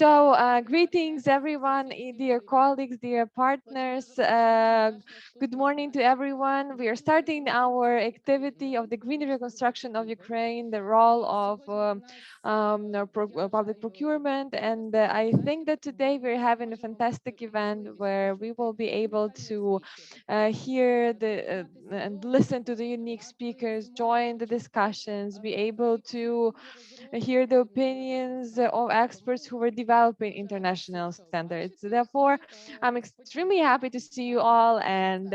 So, greetings everyone, dear colleagues, dear partners. Good morning to everyone. We are starting our activity of the Green Reconstruction of Ukraine, the role of public procurement. And I think that today we're having a fantastic event where we will be able to hear and listen to the unique speakers, join the discussions, be able to hear the opinions of experts who were developing international standards. Therefore, I'm extremely happy to see you all, and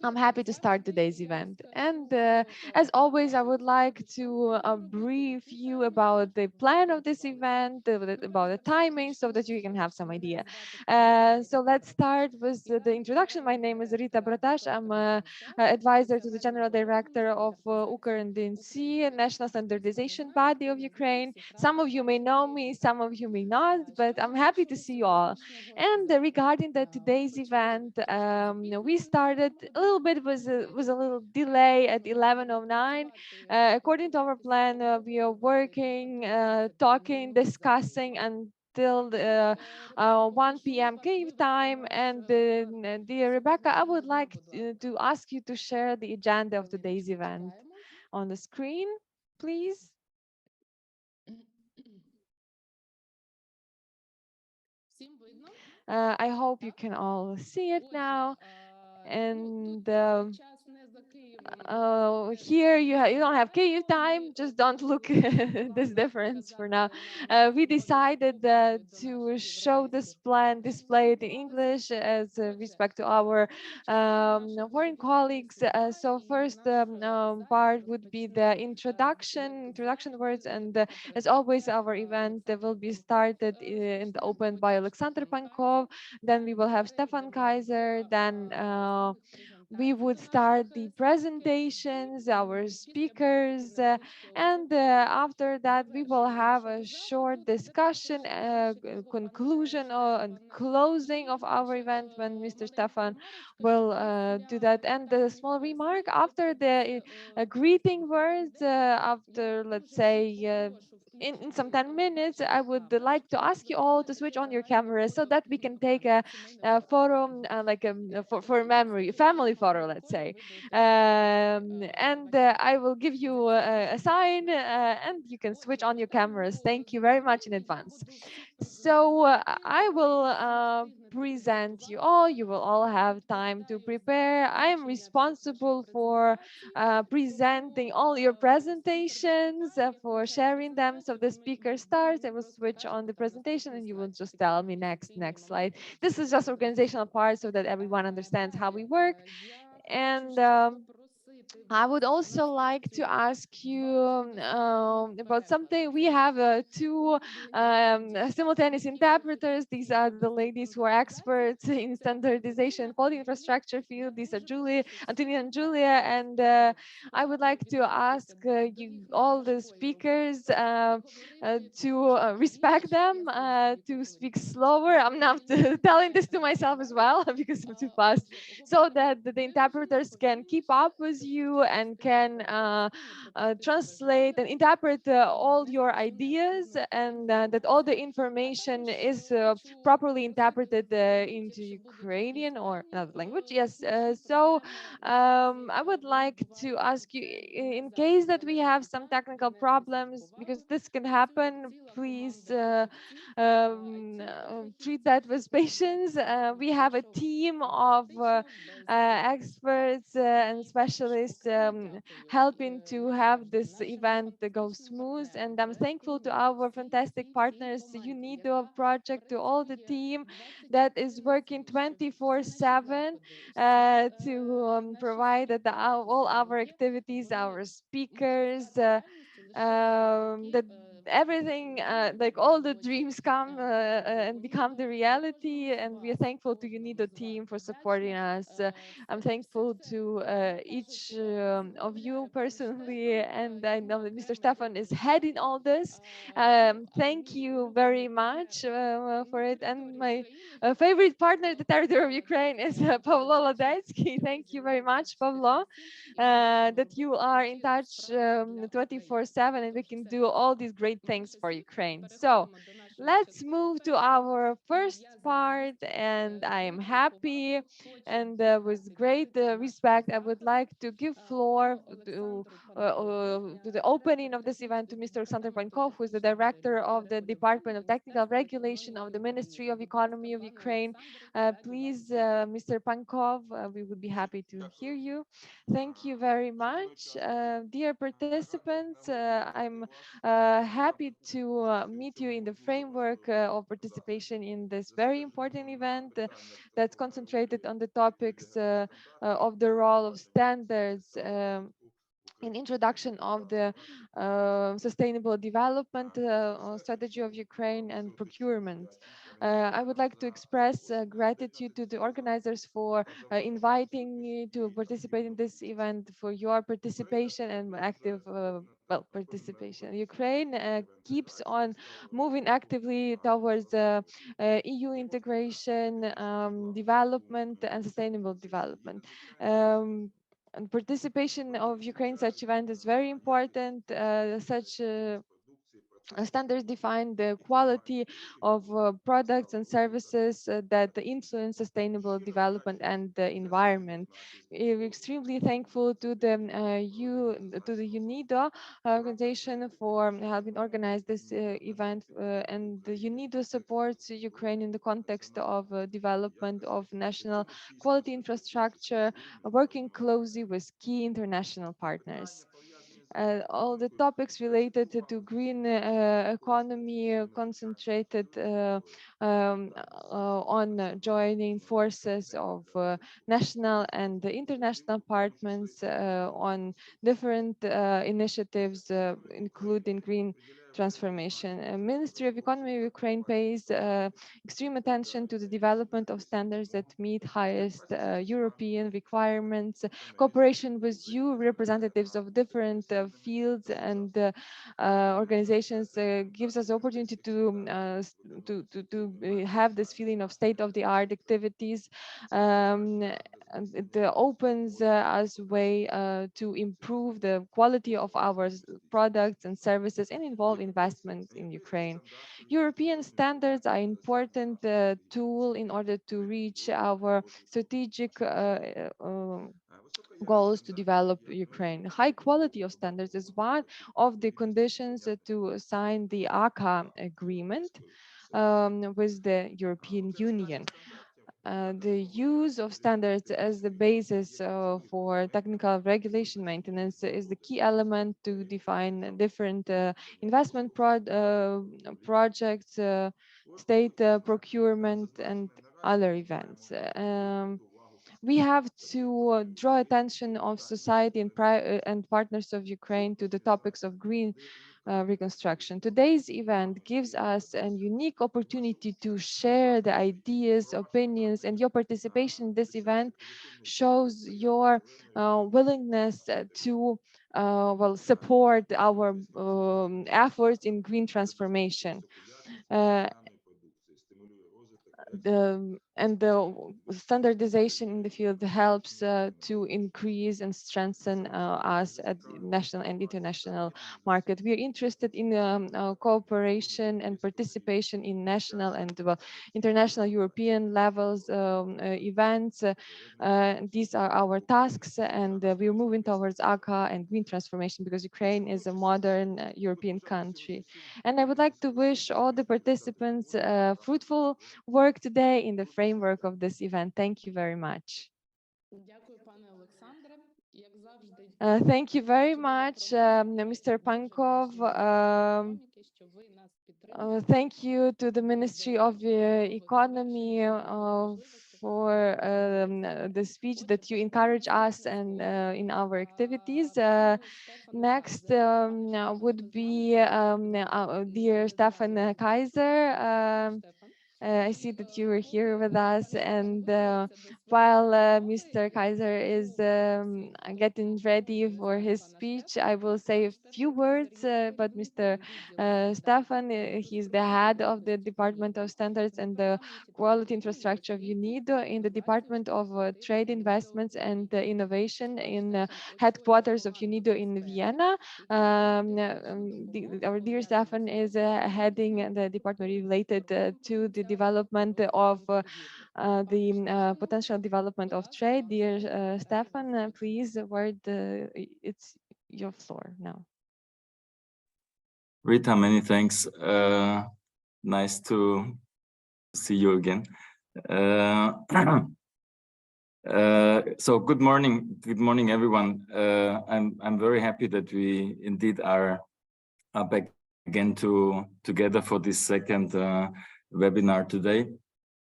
I'm happy to start today's event. And as always, I would like to brief you about the plan of this event, about the timing, so that you can have some idea. So let's start with the introduction. My name is Rita Bratash. I'm a advisor to the General Director of UKRNDNC, National Standardization Body of Ukraine. Some of you may know me, some of you may not, but I'm happy to see you all. And regarding today's event, we started a little bit was a little delay at 11:09. According to our plan, we are working, talking, discussing until 1 p.m. Kyiv time. And dear Rebecca, I would like to ask you to share the agenda of today's event on the screen, please. I hope you can all see it now. And here you don't have Kyiv time, just don't look this difference for now. We decided to show this plan, display it in English as respect to our foreign colleagues. So first part would be the introduction words, and as always, our event will be started and opened by Alexander Pankov. Then we will have Stefan Kaiser, then we would start the presentations, our speakers, and after that we will have a short discussion, conclusion and closing of our event when Mr. Stefan will do that. And a small remark after the greeting words, after let's say in some 10 minutes, I would like to ask you all to switch on your cameras so that we can take a photo, like for memory, family photo, let's say. And I will give you a sign and you can switch on your cameras. Thank you very much in advance. So I will present you all. You will all have time to prepare. I am responsible for presenting all your presentations, for sharing them. So the speaker starts, I will switch on the presentation and you will just tell me next slide. This is just organizational part so that everyone understands how we work. And I would also like to ask you about something. We have two simultaneous interpreters. These are the ladies who are experts in standardization for the infrastructure field. These are Antonia and Julia. And I would like to ask you, all the speakers, to respect them, to speak slower. I'm not telling this to myself as well because I'm too fast, so that the interpreters can keep up with you and can translate and interpret all your ideas, and that all the information is properly interpreted into Ukrainian or another language. Yes. So I would like to ask you, in case that we have some technical problems, because this can happen, please treat that with patience. We have a team of experts and specialists helping to have this event go smooth. And I'm thankful to our fantastic partners, UNIDO project, to all the team that is working 24/7 to provide that all our activities, our speakers, that everything, like all the dreams come and become the reality. And we are thankful to UNIDO team for supporting us. I'm thankful to each of you personally, and I know that Mr. Stefan is heading all this. Thank you very much for it. And my favorite partner, the territory of Ukraine, is Pavlo Ladetsky. Thank you very much, Pavlo, that you are in touch 24/7, and we can do all these great things for Ukraine. So let's move to our first part, and I am happy and with great respect, I would like to give floor to the opening of this event to Mr. Alexander Pankov, who is the director of the Department of Technical Regulation of the Ministry of Economy of Ukraine. Please, Mr. Pankov, we would be happy to hear you. Thank you very much. Dear participants, I'm happy to meet you in the framework of participation in this very important event that's concentrated on the topics of the role of standards. In introduction of the sustainable development strategy of Ukraine and procurement. I would like to express gratitude to the organizers for inviting me to participate in this event, for your participation and active participation. Ukraine keeps on moving actively towards EU integration, development, and sustainable development. And participation of Ukraine in such event is very important. Such Standards define the quality of products and services that influence sustainable development and the environment. We're extremely thankful to the UNIDO organization for helping organize this event, and the UNIDO supports Ukraine in the context of development of national quality infrastructure, working closely with key international partners. All the topics related to green economy concentrated on joining forces of national and international partners on different initiatives, including green transformation. Ministry of Economy of Ukraine pays extreme attention to the development of standards that meet highest European requirements. Cooperation with you, representatives of different fields and organizations, gives us the opportunity to have this feeling of state-of-the-art activities. And it opens us way to improve the quality of our products and services and involve investment in Ukraine. European standards are important tool in order to reach our strategic goals to develop Ukraine. High quality of standards is one of the conditions to sign the ACA agreement with the European Union. The use of standards as the basis for technical regulation maintenance is the key element to define different investment projects, state procurement, and other events. We have to draw attention of society and partners of Ukraine to the topics of green reconstruction. Today's event gives us a unique opportunity to share the ideas, opinions, and your participation in this event shows your willingness to support our efforts in green transformation. The standardization in the field helps to increase and strengthen us at national and international market. We are interested in cooperation and participation in national and international European levels events. These are our tasks, and we're moving towards ACA and green transformation because Ukraine is a modern European country. And I would like to wish all the participants fruitful work today in the framework of this event. Thank you very much. Thank you very much, Mr. Pankov. Thank you to the Ministry of Economy for the speech that you encourage us and in our activities. Next would be dear Stefan Kaiser. I see that you are here with us, and while Mr. Kaiser is getting ready for his speech, I will say a few words. But Mr. Stefan, he's the head of the Department of Standards and the Quality Infrastructure of UNIDO in the Department of Trade, Investments and Innovation in headquarters of UNIDO in Vienna. Our dear Stefan is heading the department related to the development of the potential development of trade. Dear Stefan, please, it's your floor now. Rita, many thanks. Nice to see you again. So good morning, everyone. I'm very happy that we indeed are back again together for this second webinar today.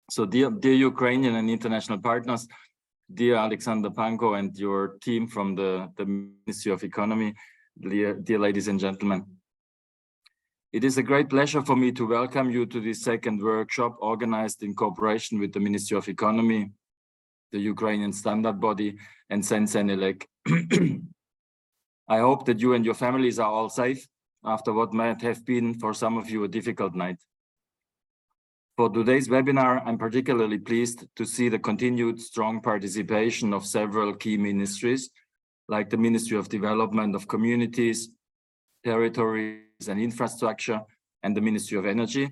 So dear Ukrainian and international partners, dear Alexander Panko and your team from the Ministry of Economy, dear ladies and gentlemen. It is a great pleasure for me to welcome you to this second workshop organized in cooperation with the Ministry of Economy, the Ukrainian standard body, and Sensenelec. I hope that you and your families are all safe after what might have been for some of you a difficult night. For today's webinar, I'm particularly pleased to see the continued strong participation of several key ministries, like the Ministry of Development of Communities, Territories and Infrastructure, and the Ministry of Energy,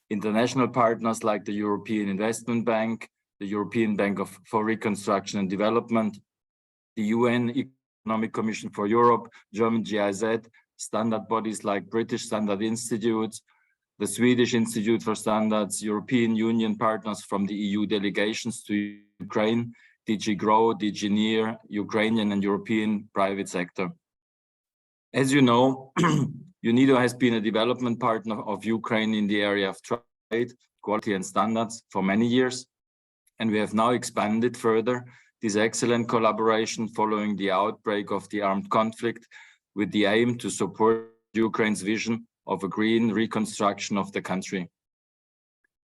international partners like the European Investment Bank, the European Bank for Reconstruction and Development, the UN Economic Commission for Europe, German GIZ, standard bodies like British Standard Institute, the Swedish Institute for Standards, European Union partners from the EU delegations to Ukraine, DG GROW, DG NEAR, Ukrainian and European private sector. As you know, UNIDO has been a development partner of Ukraine in the area of trade, quality and standards for many years, and we have now expanded further this excellent collaboration following the outbreak of the armed conflict with the aim to support Ukraine's vision of a green reconstruction of the country.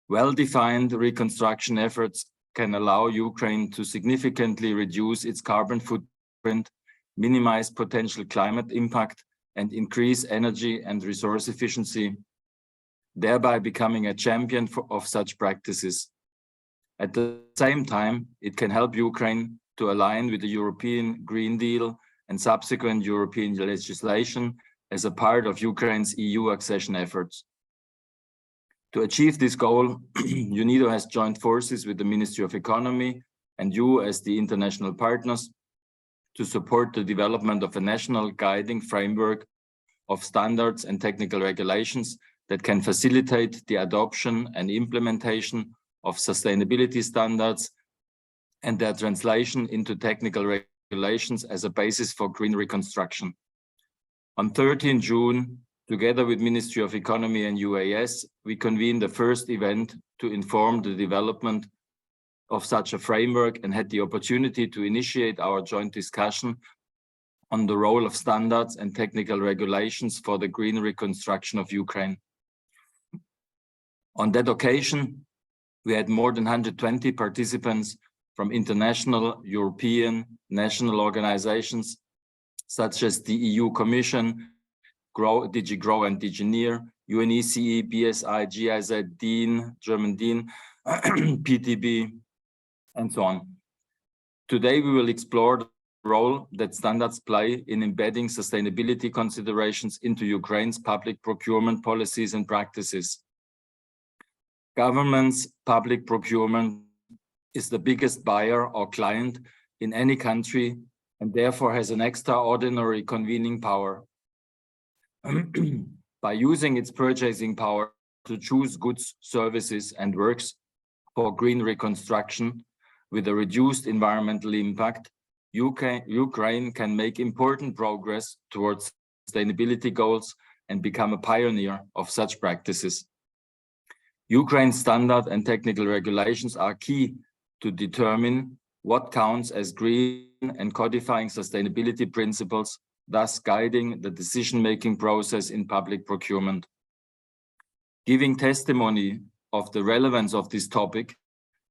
Well-defined reconstruction efforts can allow Ukraine to significantly reduce its carbon footprint, minimize potential climate impact, and increase energy and resource efficiency, thereby becoming a champion of such practices. At the same time, it can help Ukraine to align with the European Green Deal and subsequent European legislation as a part of Ukraine's EU accession efforts. To achieve this goal, UNIDO has joined forces with the Ministry of Economy and you as the international partners to support the development of a national guiding framework of standards and technical regulations that can facilitate the adoption and implementation of sustainability standards and their translation into technical regulations as a basis for green reconstruction. On 13 June, together with Ministry of Economy and UAS, we convened the first event to inform the development of such a framework and had the opportunity to initiate our joint discussion on the role of standards and technical regulations for the green reconstruction of Ukraine. On that occasion, we had more than 120 participants from international, European, national organizations, such as the EU Commission, DG GROW and DG NEAR, UNECE, BSI, GIZ, DEAN, German DEAN, PTB, and so on. Today, we will explore the role that standards play in embedding sustainability considerations into Ukraine's public procurement policies and practices. Government's public procurement is the biggest buyer or client in any country and therefore has an extraordinary convening power. By using its purchasing power to choose goods, services, and works for green reconstruction with a reduced environmental impact, Ukraine can make important progress towards sustainability goals and become a pioneer of such practices. Ukraine's standard and technical regulations are key to determine what counts as green and codifying sustainability principles, thus guiding the decision-making process in public procurement. Giving testimony of the relevance of this topic,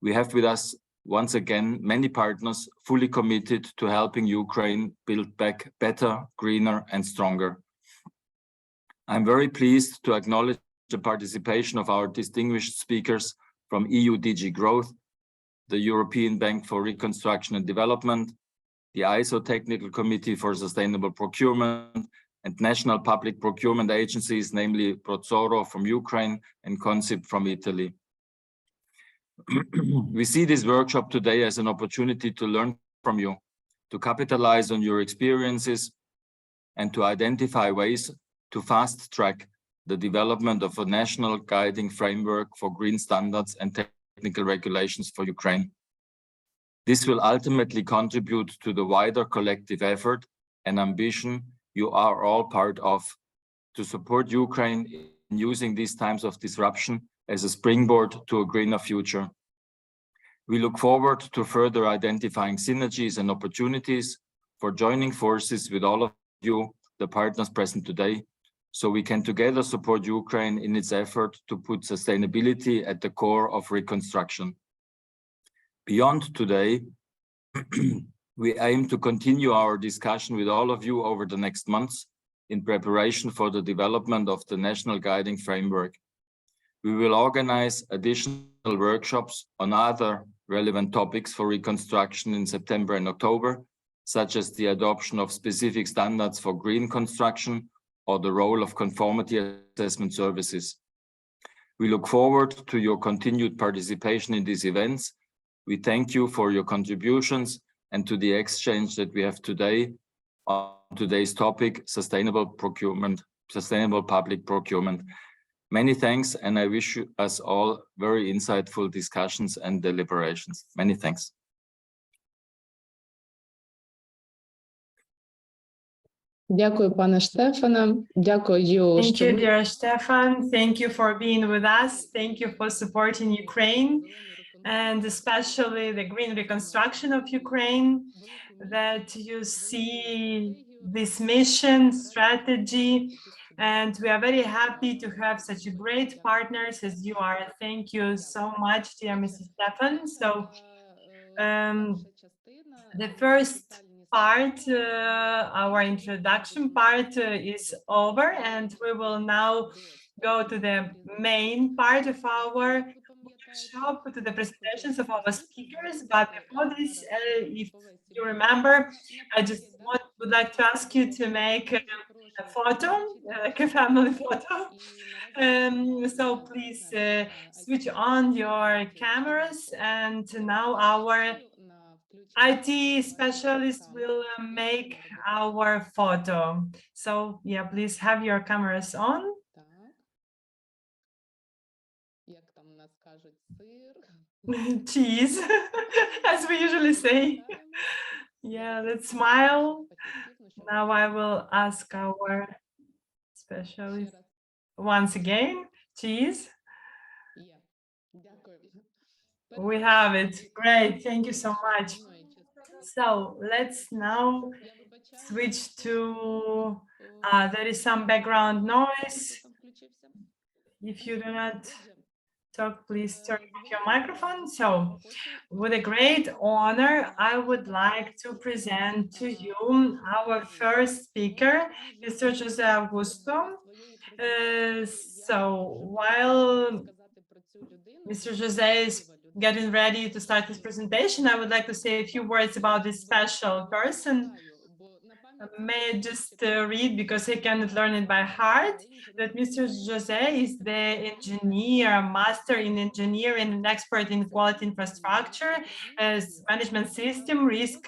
we have with us once again, many partners fully committed to helping Ukraine build back better, greener, and stronger. I'm very pleased to acknowledge the participation of our distinguished speakers from EU DG Growth, the European Bank for Reconstruction and Development, the ISO Technical Committee for Sustainable Procurement, and national public procurement agencies, namely Prozoro from Ukraine and Consip from Italy. We see this workshop today as an opportunity to learn from you, to capitalize on your experiences, and to identify ways to fast-track the development of a national guiding framework for green standards and technical regulations for Ukraine. This will ultimately contribute to the wider collective effort and ambition you are all part of to support Ukraine in using these times of disruption as a springboard to a greener future. We look forward to further identifying synergies and opportunities for joining forces with all of you, the partners present today, so we can together support Ukraine in its effort to put sustainability at the core of reconstruction. Beyond today, we aim to continue our discussion with all of you over the next months in preparation for the development of the National Guiding Framework. We will organize additional workshops on other relevant topics for reconstruction in September and October, such as the adoption of specific standards for green construction or the role of conformity assessment services. We look forward to your continued participation in these events. We thank you for your contributions and to the exchange that we have today on today's topic, sustainable procurement, sustainable public procurement. Many thanks, and I wish us all very insightful discussions and deliberations. Many thanks. Дякую, пане Штефане. Дякую, Thank you, dear Stefan. Thank you for being with us. Thank you for supporting Ukraine, and especially the green reconstruction of Ukraine, that you see this mission, strategy, and we are very happy to have such great partners as you are. Thank you so much, dear Mr. Stefan. So the first part, our introduction part is over, and we will now go to the main part of our workshop, to the presentations of our speakers. But before this, if you remember, I just would like to ask you to make a photo, like a family photo. So please switch on your cameras, and now our IT specialist will make our photo. So yeah, please have your cameras on. Cheese, as we usually say. Yeah, let's smile. Now I will ask our specialist once again. Cheese. We have it. Great. Thank you so much. So let's now switch to, there is some background noise. If you do not talk, please turn off your microphone. So with a great honor, I would like to present to you our first speaker, Mr. Jose Augusto. So while Mr. Jose is getting ready to start his presentation, I would like to say a few words about this special person. May I just read, because I cannot learn it by heart, that Mr. Jose is the engineer, master in engineering and expert in quality infrastructure, management system, risk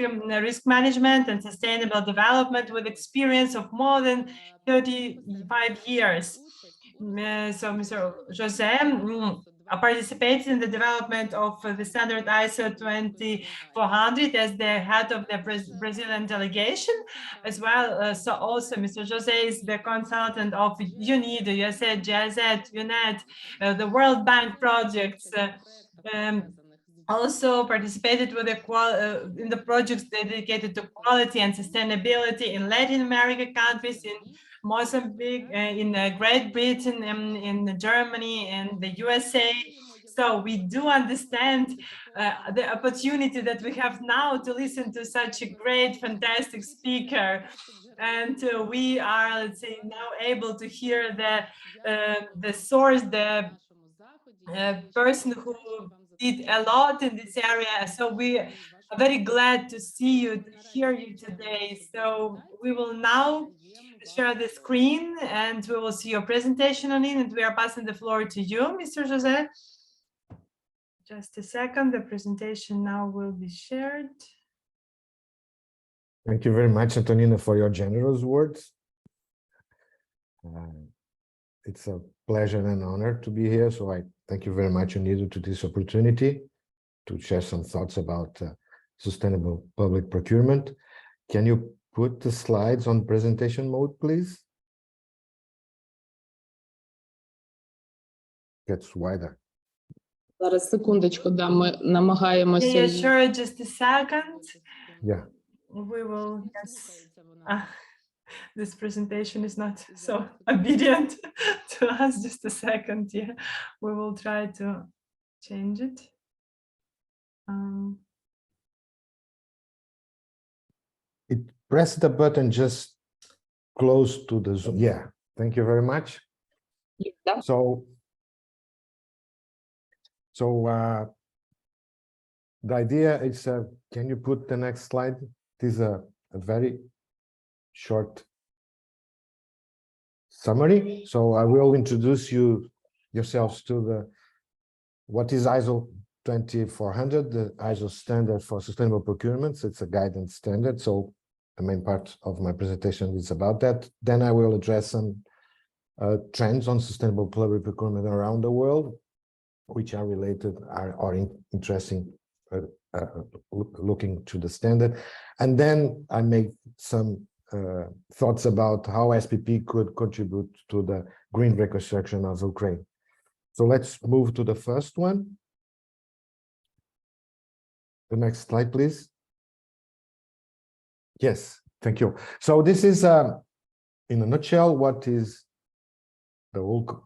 management and sustainable development, with experience of more than 35 years. So Mr. Jose participated in the development of the standard ISO 2400 as the head of the Brazilian delegation, as well. So also Mr. Jose is the consultant of UNIDO, USA, GIZ, UNED, the World Bank projects. Also participated with in the projects dedicated to quality and sustainability in Latin America countries, in Mozambique, in Great Britain, in Germany, and the USA. So we do understand the opportunity that we have now to listen to such a great, fantastic speaker. And we are, let's say, now able to hear the source, the person who did a lot in this area. So we are very glad to see you, to hear you today. So we will now share the screen and we will see your presentation on it. And we are passing the floor to you, Mr. Jose. Just a second, the presentation now will be shared. Thank you very much, Antonina, for your generous words. It's a pleasure and an honor to be here. So I thank you very much, Unido, to this opportunity to share some thoughts about sustainable public procurement. Can you put the slides on presentation mode, please? Gets wider. Зараз секундочку, да, ми намагаємося. Yeah, sure, just a second. Yeah. We will, yes. This presentation is not so obedient to us. Just a second, yeah. We will try to change it. Press the button just close to the Zoom. Yeah, thank you very much. Да. So the idea is, can you put the next slide? It is a very short summary. So I will introduce yourselves to what is ISO 2400, the ISO standard for sustainable procurements. It's a guidance standard. So the main part of my presentation is about that. Then I will address some trends on sustainable public procurement around the world, which are related or interesting, looking to the standard. And then I make some thoughts about how SPP could contribute to the green reconstruction of Ukraine. So let's move to the first one. The next slide, please. Yes, thank you. So this is, in a nutshell, what is the whole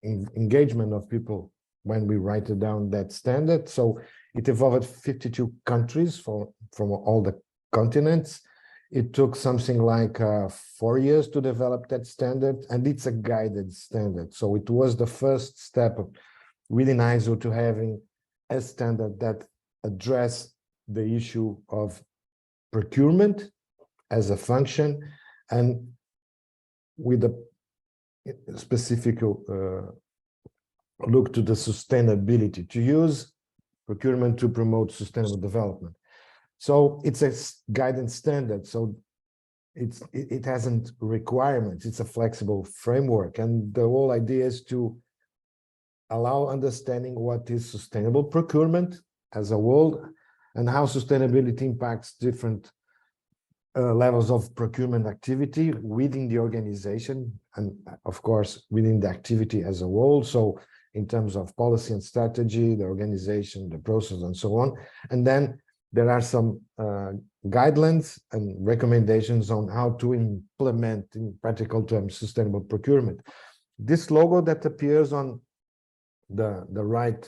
engagement of people when we write it down, that standard. So it involved 52 countries from all the continents. It took something like 4 years to develop that standard, and it's a guided standard. So it was the first step within ISO to having a standard that addressed the issue of procurement as a function, and with a specific look to the sustainability, to use procurement to promote sustainable development. So it's a guidance standard. So it hasn't requirements. It's a flexible framework, and the whole idea is to allow understanding what is sustainable procurement as a whole, and how sustainability impacts different levels of procurement activity within the organization, and of course within the activity as a whole. So in terms of policy and strategy, the organization, the process, and so on. And then there are some guidelines and recommendations on how to implement, in practical terms, sustainable procurement. This logo that appears on the right,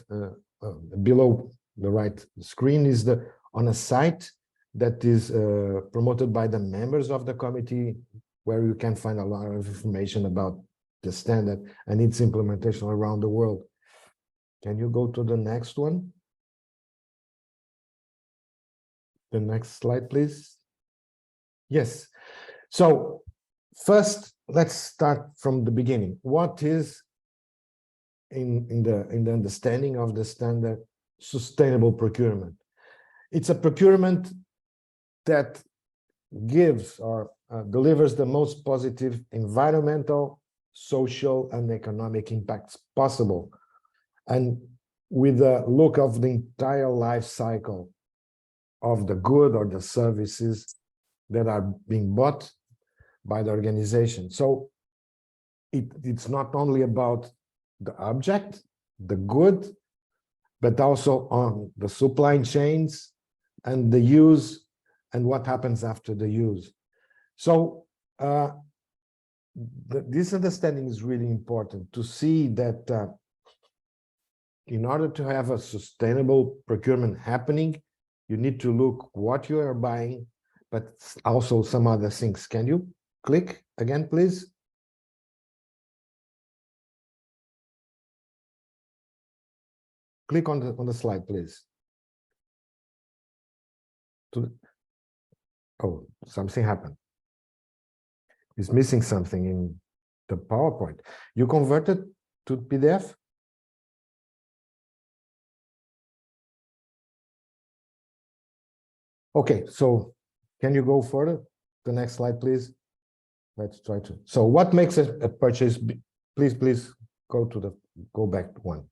below the right screen, is on a site that is promoted by the members of the committee, where you can find a lot of information about the standard and its implementation around the world. Can you go to the next one? The next slide, please. Yes. So first, let's start from the beginning. What is, in the understanding of the standard, sustainable procurement? It's a procurement that gives or delivers the most positive environmental, social, and economic impacts possible, and with a look of the entire life cycle of the good or the services that are being bought by the organization. So it's not only about the object, the good, but also on the supply chains and the use and what happens after the use. So this understanding is really important to see that in order to have a sustainable procurement happening, you need to look what you are buying, but also some other things. Can you click again, please? Click on the slide, please. Oh, something happened. It's missing something in the PowerPoint. You converted to PDF? Okay, so can you go further? The next slide, please. Let's try to. So what makes a purchase? Please go back one.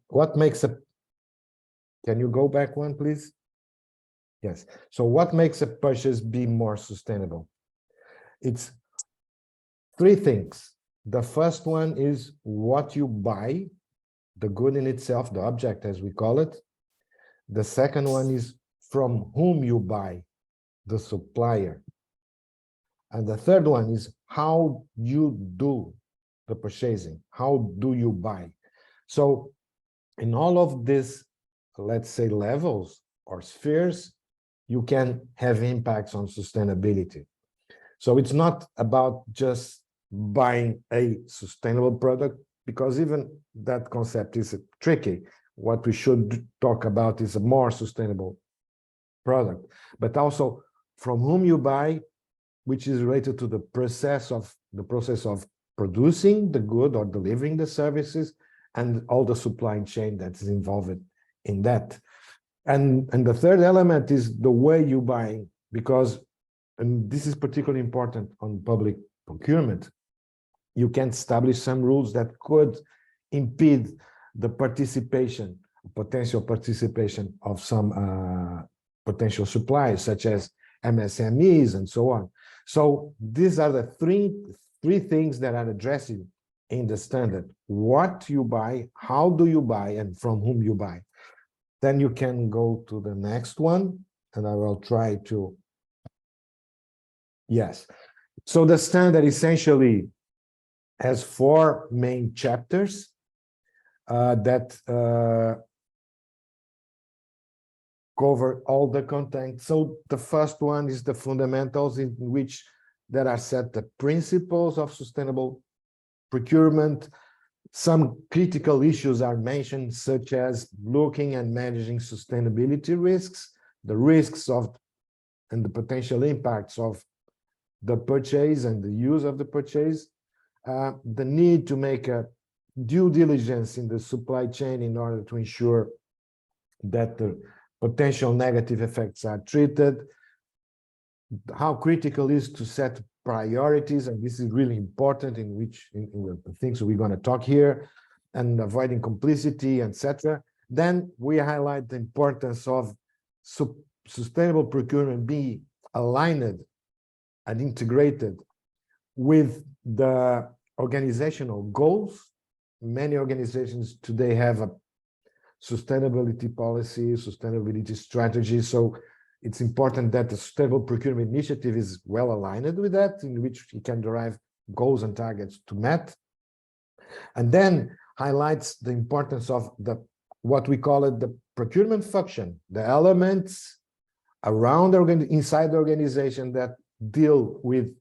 What makes a, can you go back one, please? Yes. So what makes a purchase be more sustainable? It's three things. The first one is what you buy, the good in itself, the object as we call it. The second one is from whom you buy, the supplier. And the third one is how you do the purchasing. How do you buy? So in all of these, let's say, levels or spheres, you can have impacts on sustainability. So it's not about just buying a sustainable product, because even that concept is tricky. What we should talk about is a more sustainable product, but also from whom you buy, which is related to the process of producing the good or delivering the services, and all the supply chain that is involved in that. And the third element is the way you buy, because, and this is particularly important on public procurement, you can establish some rules that could impede the participation, potential participation of some potential suppliers, such as MSMEs and so on. So these are the three things that are addressed in the standard: what you buy, how do you buy, and from whom you buy. Then you can go to the next one, and I will try to. Yes. So the standard essentially has four main chapters that cover all the content. So the first one is the fundamentals, in which there are set the principles of sustainable procurement. Some critical issues are mentioned, such as looking and managing sustainability risks, the risks of and the potential impacts of the purchase and the use of the purchase, the need to make a due diligence in the supply chain in order to ensure that the potential negative effects are treated, how critical is to set priorities, and this is really important in the things we're going to talk here, and avoiding complicity, etc. Then we highlight the importance of sustainable procurement being aligned and integrated with the organizational goals. Many organizations today have a sustainability policy, sustainability strategy. So it's important that the Sustainable Procurement Initiative is well aligned with that, in which it can derive goals and targets to met. And then highlights the importance of what we call it, the procurement function, the elements around inside the organization that deal with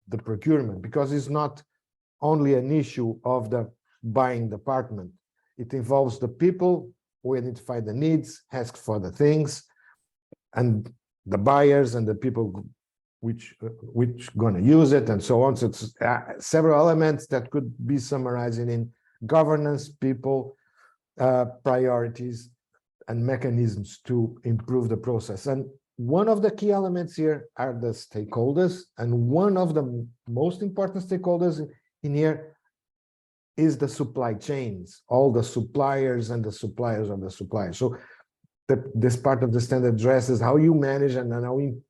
the procurement, because it's not only an issue of the buying department. It involves the people who identify the needs, ask for the things, and the buyers and the people which going to use it, and so on. So it's several elements that could be summarizing in governance, people, priorities, and mechanisms to improve the process. And one of the key elements here are the stakeholders, and one of the most important stakeholders in here is the supply chains, all the suppliers and the suppliers of the suppliers. So this part of the standard addresses how you manage and how you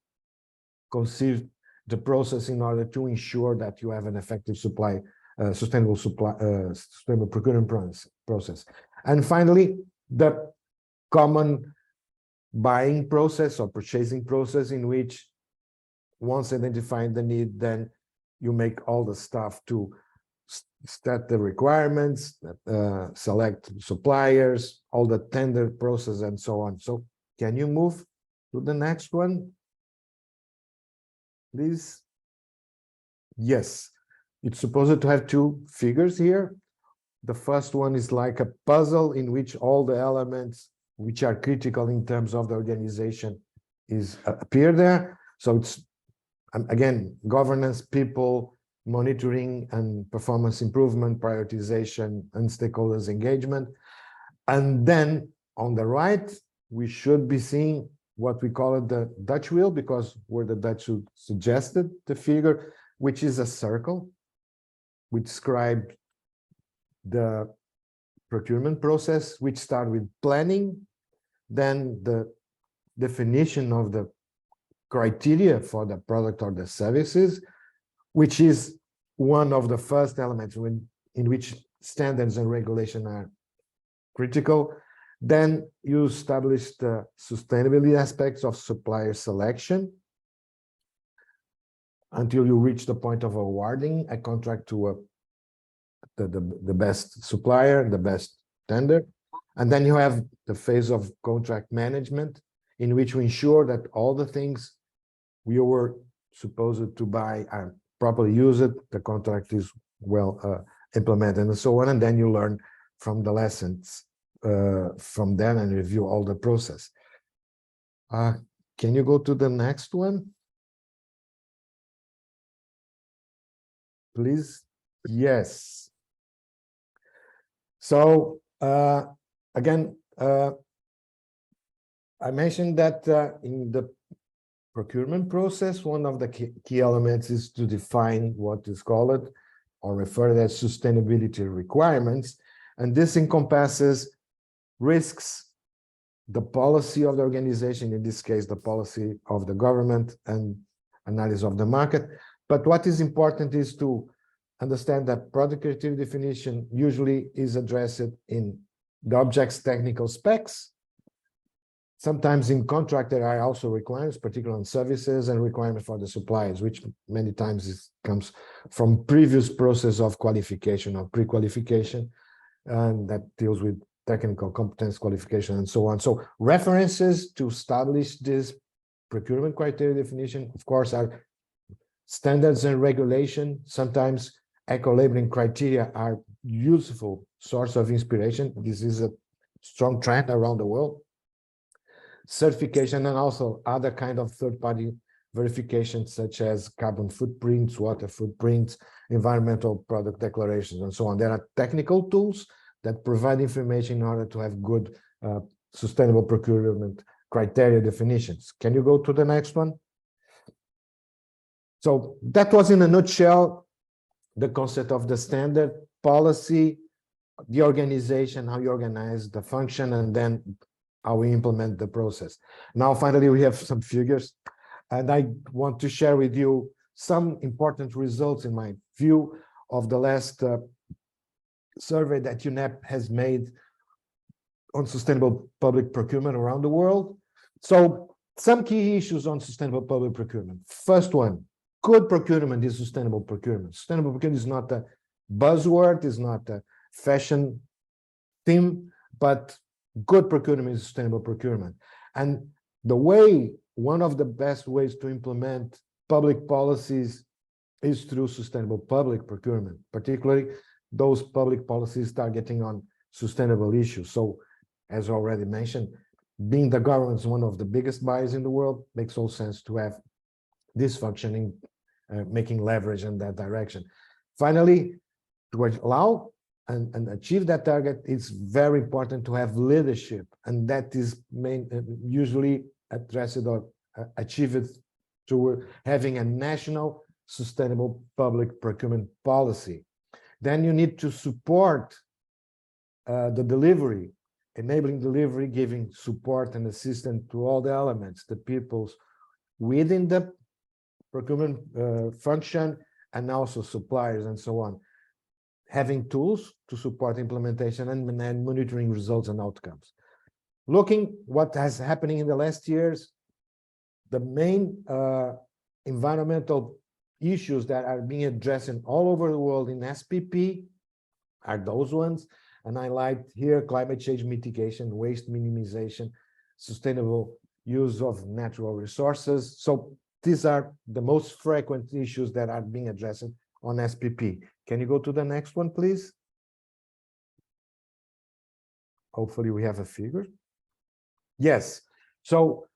conceive the process in order to ensure that you have an effective sustainable procurement process. And finally, the common buying process or purchasing process, in which once identifying the need, then you make all the stuff to set the requirements, select suppliers, all the tender process and so on. So can you move to the next one, please? Yes, it's supposed to have two figures here. The first one is like a puzzle in which all the elements which are critical in terms of the organization is appear there. So it's again, governance, people, monitoring and performance improvement, prioritization, and stakeholders engagement. And then on the right, we should be seeing what we call it the Dutch wheel, because where the Dutch suggested the figure, which is a circle, which described the procurement process, which start with planning, then the definition of the criteria for the product or the services, which is one of the first elements in which standards and regulation are critical. Then you establish the sustainability aspects of supplier selection until you reach the point of awarding a contract to the best supplier, the best tender. And then you have the phase of contract management, in which we ensure that all the things we were supposed to buy are properly used, the contract is well implemented, and so on. And then you learn from the lessons from them and review all the process. Can you go to the next one, please? Yes. So again, I mentioned that in the procurement process, one of the key elements is to define what is called or referred as sustainability requirements. And this encompasses risks, the policy of the organization, in this case, the policy of the government, and analysis of the market. But what is important is to understand that product criteria definition usually is addressed in the object's technical specs. Sometimes in contract, there are also requirements, particularly on services, and requirements for the suppliers, which many times comes from previous process of qualification or pre-qualification, and that deals with technical competence qualification and so on. So references to establish this procurement criteria definition, of course, are standards and regulation. Sometimes eco-labeling criteria are useful source of inspiration. This is a strong trend around the world. Certification and also other kind of third-party verifications, such as carbon footprints, water footprints, environmental product declarations, and so on. There are technical tools that provide information in order to have good sustainable procurement criteria definitions. Can you go to the next one? So that was in a nutshell the concept of the standard policy, the organization, how you organize the function, and then how we implement the process. Now, finally, we have some figures, and I want to share with you some important results, in my view, of the last survey that UNEP has made on sustainable public procurement around the world. So some key issues on sustainable public procurement. First one, good procurement is sustainable procurement. Sustainable procurement is not a buzzword, is not a fashion theme, but good procurement is sustainable procurement. And one of the best ways to implement public policies is through sustainable public procurement, particularly those public policies targeting on sustainable issues. So, as already mentioned, being the government is one of the biggest buyers in the world, makes all sense to have this functioning, making leverage in that direction. Finally, to allow and achieve that target, it's very important to have leadership, and that is usually addressed or achieved through having a national sustainable public procurement policy. Then you need to support the delivery, enabling delivery, giving support and assistance to all the elements, the peoples within the procurement function, and also suppliers and so on. Having tools to support implementation and monitoring results and outcomes. Looking what has happening in the last years, the main environmental issues that are being addressed in all over the world in SPP are those ones. And I like here climate change mitigation, waste minimization, sustainable use of natural resources. So these are the most frequent issues that are being addressed on SPP. Can you go to the next one, please? Hopefully we have a figure. Yes. So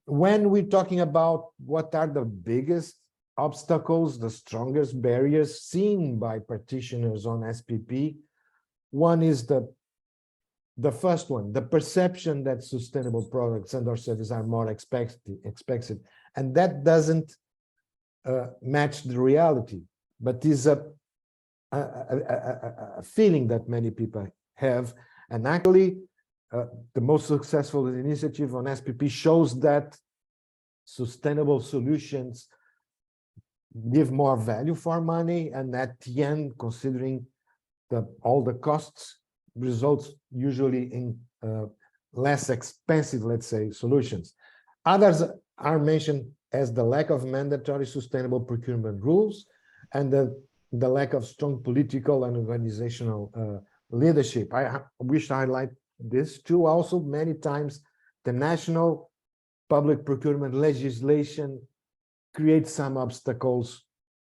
when we're talking about what are the biggest obstacles, the strongest barriers seen by practitioners on SPP, one is the first one, the perception that sustainable products and or services are more expensive, and that doesn't match the reality, but is a feeling that many people have. And actually, the most successful initiative on SPP shows that sustainable solutions give more value for money, and at the end, considering all the costs, results usually in less expensive, let's say, solutions. Others are mentioned as the lack of mandatory sustainable procurement rules and the lack of strong political and organizational leadership. I wish to highlight this too. Also, many times the national public procurement legislation creates some obstacles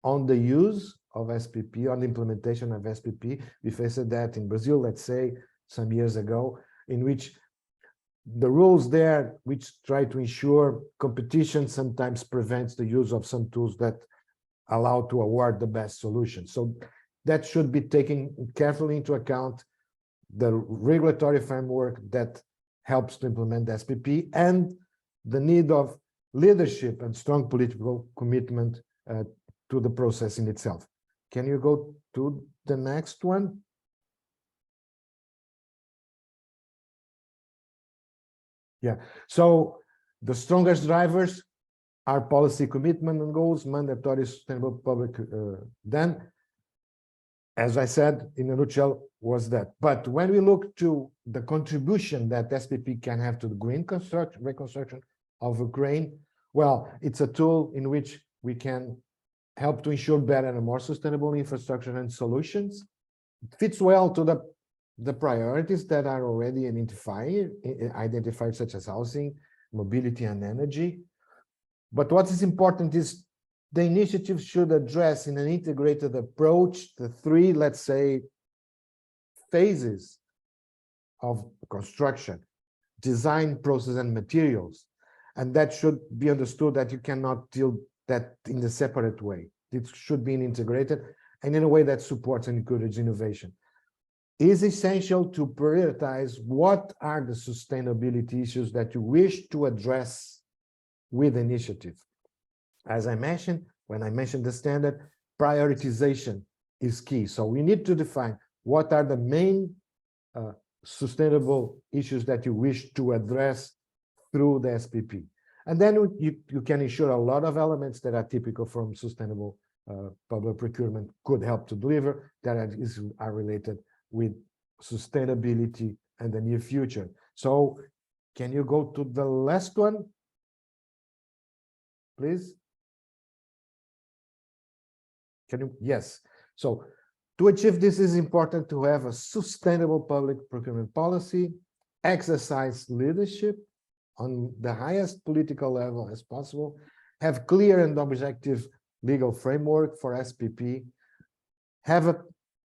on the use of SPP, on the implementation of SPP. We faced that in Brazil, let's say, some years ago, in which the rules there, which try to ensure competition, sometimes prevents the use of some tools that allow to award the best solution. So that should be taken carefully into account, the regulatory framework that helps to implement the SPP and the need of leadership and strong political commitment to the process in itself. Can you go to the next one? Yeah, so the strongest drivers are policy commitment and goals, mandatory sustainable public, then, as I said, in a nutshell, was that. But when we look to the contribution that SPP can have to the green reconstruction of Ukraine, well, it's a tool in which we can help to ensure better and more sustainable infrastructure and solutions. It fits well to the priorities that are already identified, such as housing, mobility, and energy. But what is important is the initiative should address in an integrated approach the three, let's say, phases of construction: design, process, and materials. And that should be understood that you cannot deal that in a separate way. It should be integrated and in a way that supports and encourages innovation. It is essential to prioritize what are the sustainability issues that you wish to address with the initiative. As I mentioned, when I mentioned the standard, prioritization is key. So we need to define what are the main sustainable issues that you wish to address through the SPP. And then you can ensure a lot of elements that are typical from sustainable public procurement could help to deliver, that are related with sustainability and the near future. So can you go to the last one, please? Can you? Yes. So to achieve this, is important to have a sustainable public procurement policy, exercise leadership on the highest political level as possible, have clear and objective legal framework for SPP, have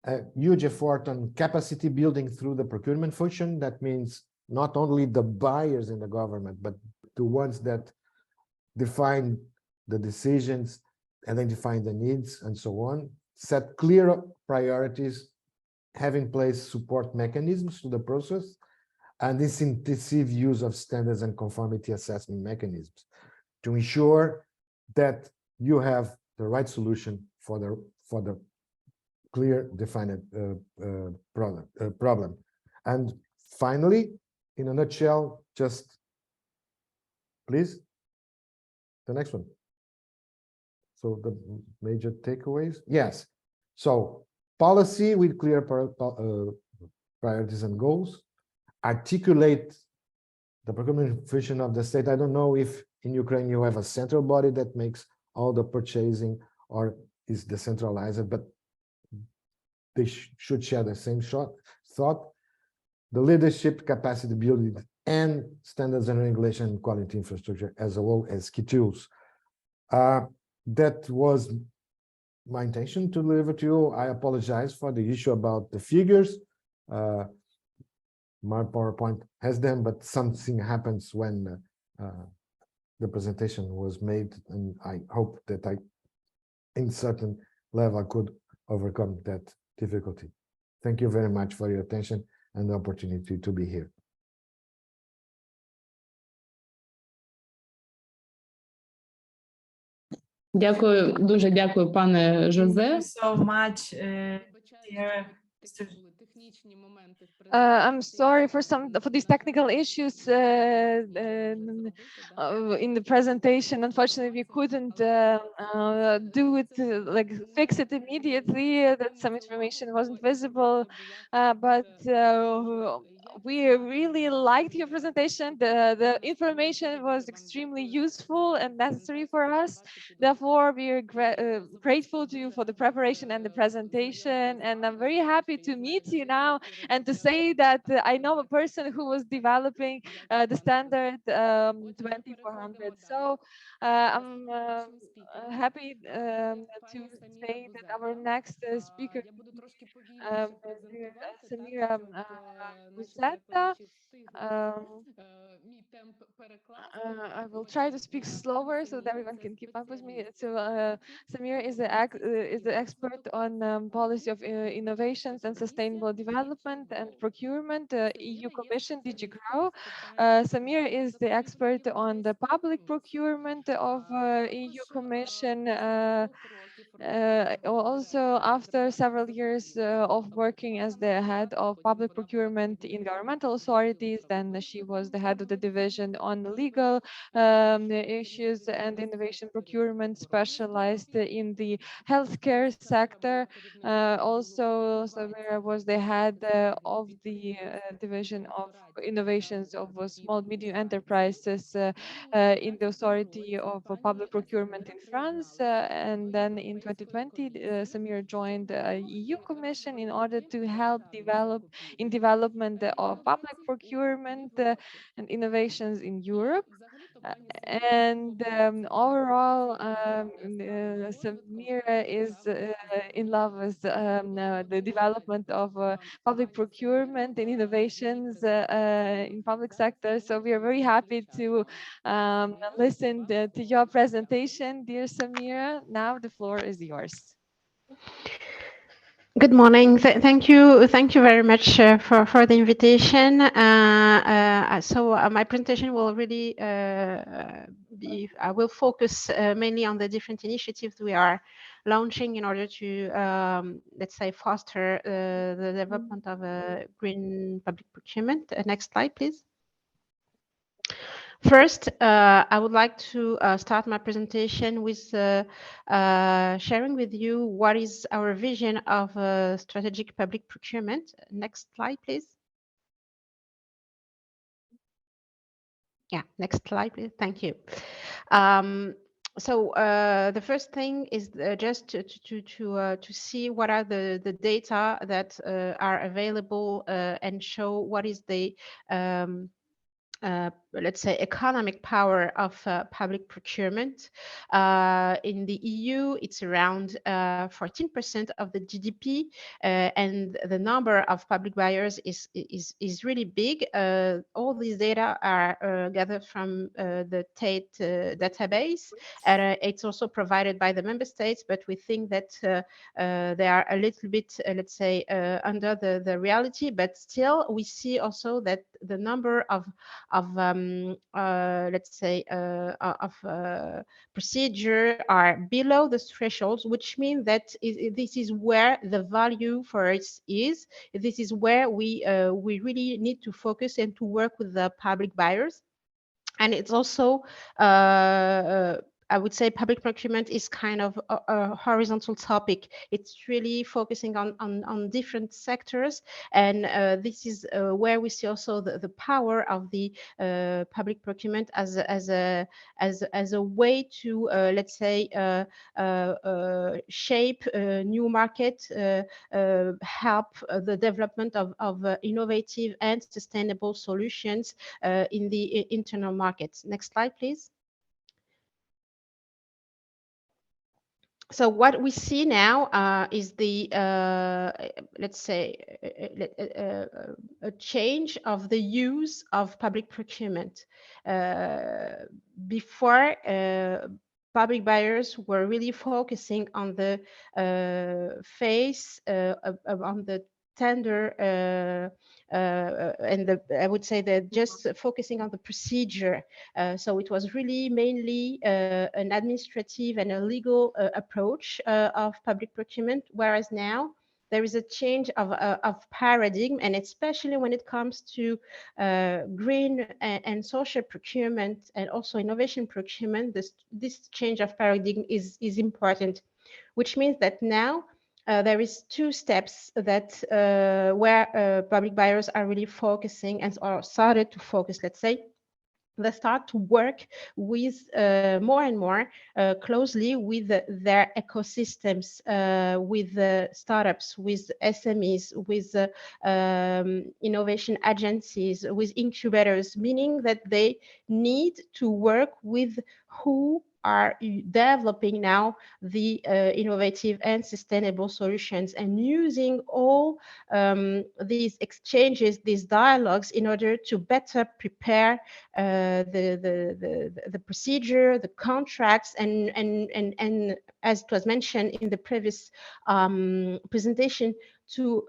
a huge effort on capacity building through the procurement function. That means not only the buyers in the government, but the ones that define the decisions, identifying the needs, and so on, set clear priorities, have in place support mechanisms to the process, and this intensive use of standards and conformity assessment mechanisms to ensure that you have the right solution for the clear defined problem. And finally, in a nutshell, just please, the next one. So the major takeaways, yes. So policy with clear priorities and goals, articulate the procurement function of the state. I don't know if In Ukraine, you have a central body that makes all the purchasing or is decentralized, but they should share the same thought. The leadership, capacity building, and standards and regulation and quality infrastructure as well as key tools. That was my intention to deliver to you. I apologize for the issue about the figures. My PowerPoint has them, but something happens when the presentation was made, and I hope that in certain level, I could overcome that difficulty. Thank you very much for your attention and the opportunity to be here. Дякую, дуже дякую, пане Thank Жозе. you so much, dear I'm sorry for these technical issues in the presentation. Unfortunately, we couldn't do it like fix it immediately. That some information wasn't visible, but we really liked your presentation. The information was extremely useful and necessary for us. Therefore, we are grateful to you for the preparation and the presentation. And I'm very happy to meet you now and to say that I know a person who was developing the standard 2400. So I'm happy to say that our next speaker is Samira Guzetta. I will try to speak slower so that everyone can keep up with me. So Samir is the expert on policy of innovations and sustainable development and procurement, EU Commission, DG GROW. Samir is the expert on the public procurement of EU Commission. Also, after several years of working as the head of public procurement in governmental authorities, then she was the head of the division on legal issues and innovation procurement, specialized in the healthcare sector. Also, Samira was the head of the division of innovations of small medium enterprises in the authority of public procurement in France. And then in 2020, Samir joined the EU Commission in order to help development of public procurement and innovations in Europe. And overall, Samira is in love with the development of public procurement and innovations in public sector. So we are very happy to listen to your presentation, dear Samira. Now the floor is yours. Good morning. Thank you very much for the invitation. My presentation will really I will focus mainly on the different initiatives we are launching in order to, let's say, foster the development of green public procurement. Next slide, please. First, I would like to start my presentation with sharing with you what is our vision of strategic public procurement. Next slide, please. Yeah, next slide, please. Thank you. The first thing is just to see what are the data that are available and show what is the let's say, economic power of public procurement. In the EU, it's around 14% of the GDP, and the number of public buyers is really big. All these data are gathered from the TATE database, and it's also provided by the member states, but we think that they are a little bit, let's say, under the reality, but still we see also that the number of let's say procedure are below the thresholds, which means that this is where the value for us is. This is where we really need to focus and to work with the public buyers. And it's also I would say public procurement is kind of a horizontal topic. It's really focusing on different sectors, and this is where we see also the power of the public procurement as a way to let's say shape a new market, help the development of innovative and sustainable solutions in the internal markets. Next slide, please. So what we see now is the let's say a change of the use of public procurement. Before, public buyers were really focusing on the phase on the tender and I would say that just focusing on the procedure. So it was really mainly an administrative and a legal approach of public procurement, whereas now there is a change of paradigm, and especially when it comes to green and social procurement and also innovation procurement, this change of paradigm is important, which means that now there is two steps that where public buyers are really focusing and or started to focus, let's say. They start to work with more and more closely with their ecosystems, with startups, with SMEs, with innovation agencies, with incubators, meaning that they need to work with who are developing now the innovative and sustainable solutions, and using all these exchanges, these dialogues, in order to better prepare the procedure, the contracts, and as it was mentioned in the previous presentation, to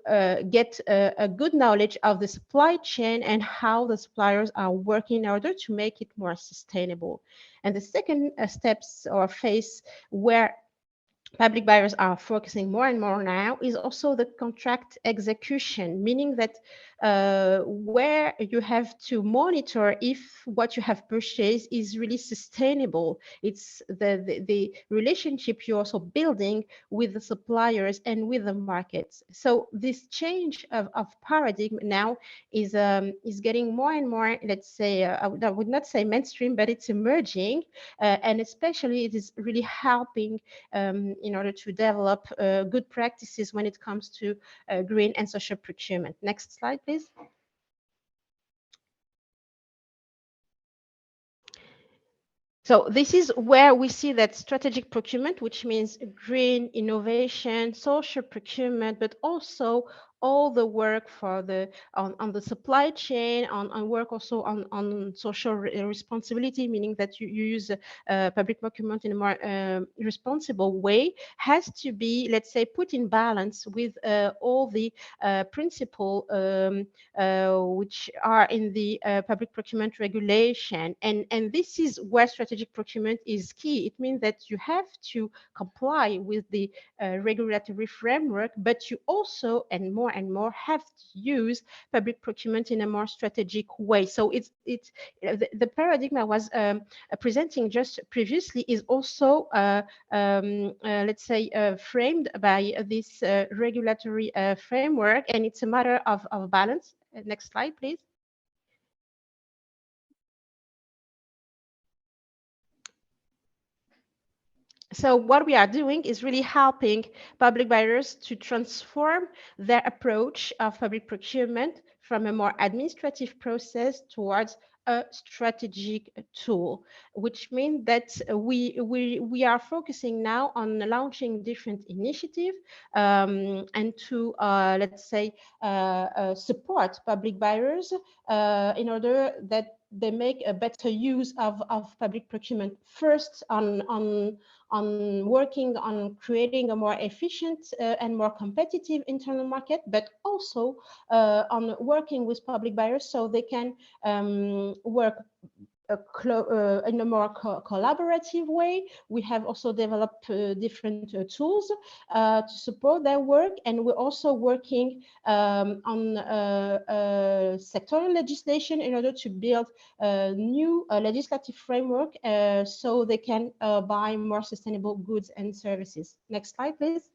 get a good knowledge of the supply chain and how the suppliers are working in order to make it more sustainable. And the second steps or phase where public buyers are focusing more and more now is also the contract execution, meaning that where you have to monitor if what you have purchased is really sustainable. It's the relationship you're also building with the suppliers and with the markets. So this change of paradigm now is getting more and more, let's say, I would not say mainstream, but it's emerging, and especially it is really helping in order to develop good practices when it comes to green and social procurement. Next slide, please. So this is where we see that strategic procurement, which means green, innovation, social procurement, but also all the work for the on the supply chain, on work also on social responsibility, meaning that you use public procurement in a more responsible way, has to be, let's say, put in balance with all the principles which are in the public procurement regulation. And this is where strategic procurement is key. It means that you have to comply with the regulatory framework, but you also and more have to use public procurement in a more strategic way. So it's the paradigm I was presenting just previously is also let's say framed by this regulatory framework, and it's a matter of balance. Next slide, please. So what we are doing is really helping public buyers to transform their approach of public procurement from a more administrative process towards a strategic tool, which means that we are focusing now on launching different initiatives and to let's say support public buyers in order that they make a better use of public procurement. First on working on creating a more efficient and more competitive internal market, but also on working with public buyers so they can work in a more collaborative way. We have also developed different tools to support their work, and we're also working on sectoral legislation in order to build a new legislative framework so they can buy more sustainable goods and services. Next slide, please.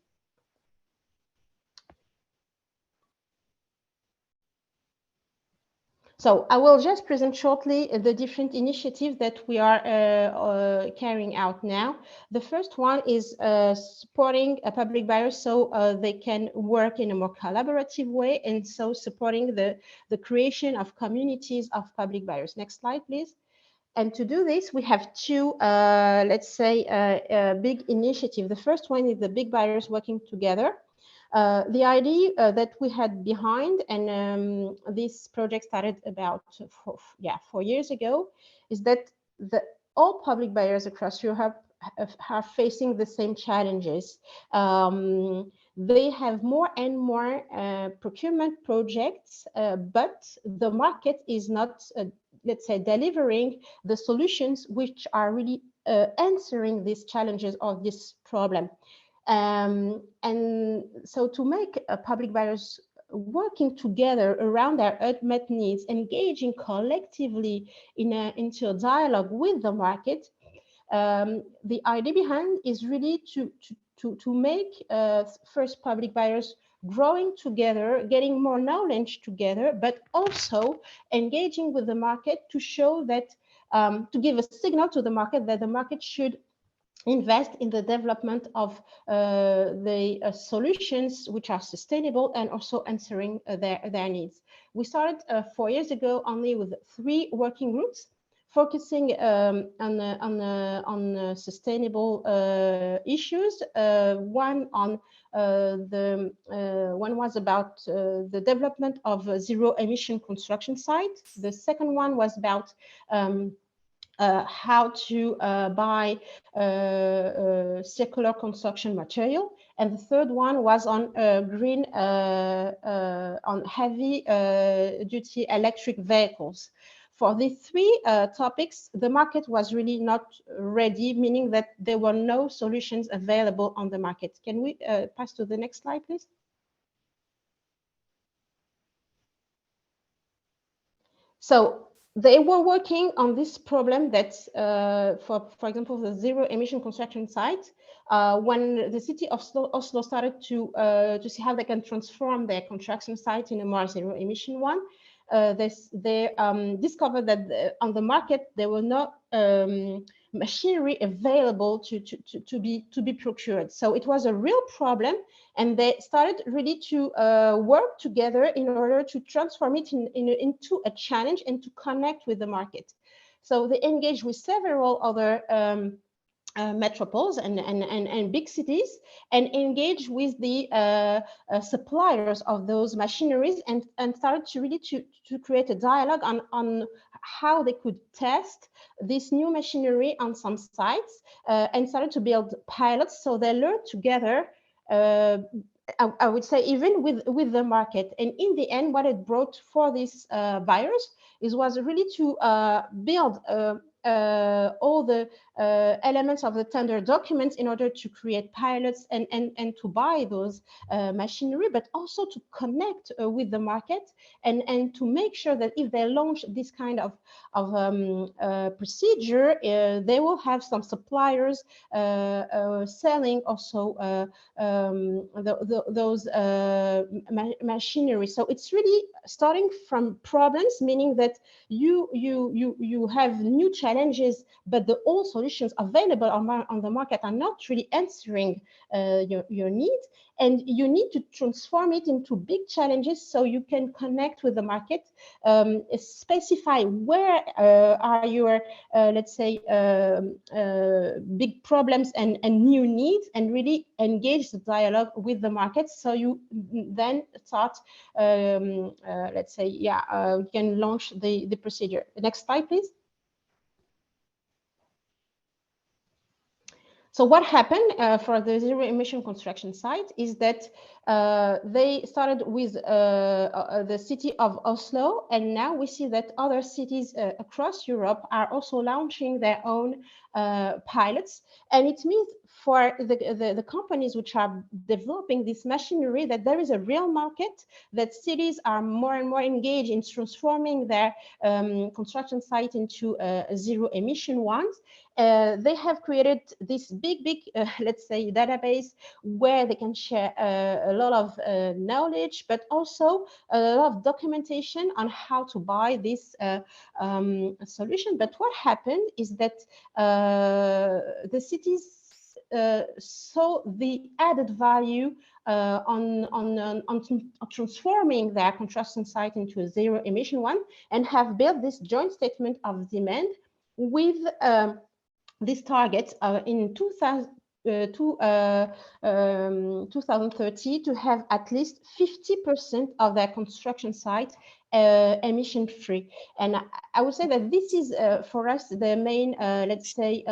So I will just present shortly the different initiatives that we are carrying out now. The first one is supporting public buyers so they can work in a more collaborative way, and so supporting the creation of communities of public buyers. Next slide, please. And to do this, we have two, let's say, big initiatives. The first one is the big buyers working together. The idea that we had behind, and this project started about 4 years ago, is that all public buyers across Europe are facing the same challenges. They have more and more procurement projects, but the market is not, let's say, delivering the solutions which are really answering these challenges or this problem. And so to make public buyers working together around their ultimate needs, engaging collectively into a dialogue with the market, the idea behind is really to make first public buyers growing together, getting more knowledge together, but also engaging with the market to show that, to give a signal to the market that the market should invest in the development of the solutions which are sustainable and also answering their needs. We started 4 years ago only with 3 working groups, focusing on sustainable issues. One was about the development of zero emission construction sites. The second one was about how to buy circular construction material, and the third one was on green, on heavy duty electric vehicles. For these 3 topics, the market was really not ready, meaning that there were no solutions available on the market. Can we pass to the next slide, please? So they were working on this problem that, for example, the zero emission construction site, when the city of Oslo started to see how they can transform their construction site in a more zero emission one, they discovered that on the market there were no machinery available to be procured. So it was a real problem, and they started really to work together in order to transform it into a challenge and to connect with the market. So they engaged with several other metropoles and big cities, and engage with the suppliers of those machineries, and started to really to create a dialogue on how they could test this new machinery on some sites, and started to build pilots, so they learned together, I would say, even with the market. And in the end, what it brought for these buyers was really to build all the elements of the tender documents in order to create pilots and to buy those machinery, but also to connect with the market, and to make sure that if they launch this kind of procedure, they will have some suppliers selling also those machinery. So it's really starting from problems, meaning that you have new challenges, but the old solutions available on the market are not really answering your needs, and you need to transform it into big challenges so you can connect with the market, specify where are your let's say big problems and new needs, and really engage the dialogue with the market, so you then start let's say you can launch the procedure. Next slide, please. So what happened for the zero emission construction site is that they started with the city of Oslo, and now we see that other cities across Europe are also launching their own pilots. And it means for the companies which are developing this machinery that there is a real market, that cities are more and more engaged in transforming their construction site into zero emission ones. They have created this big, let's say, database where they can share a lot of knowledge, but also a lot of documentation on how to buy this solution. But what happened is that the cities saw the added value on transforming their construction site into a zero emission one, and have built this joint statement of demand with this target in 2030 to have at least 50% of their construction site emission free. And I would say that this is for us the main, let's say,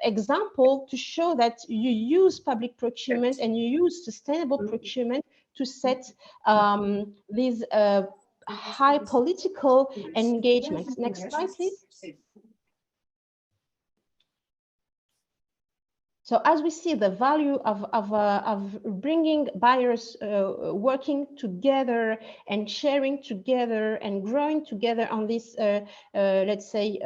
example to show that you use public procurement and you use sustainable procurement to set these high political engagements. Next slide, please. So as we see the value of bringing buyers working together and sharing together and growing together on this, let's say,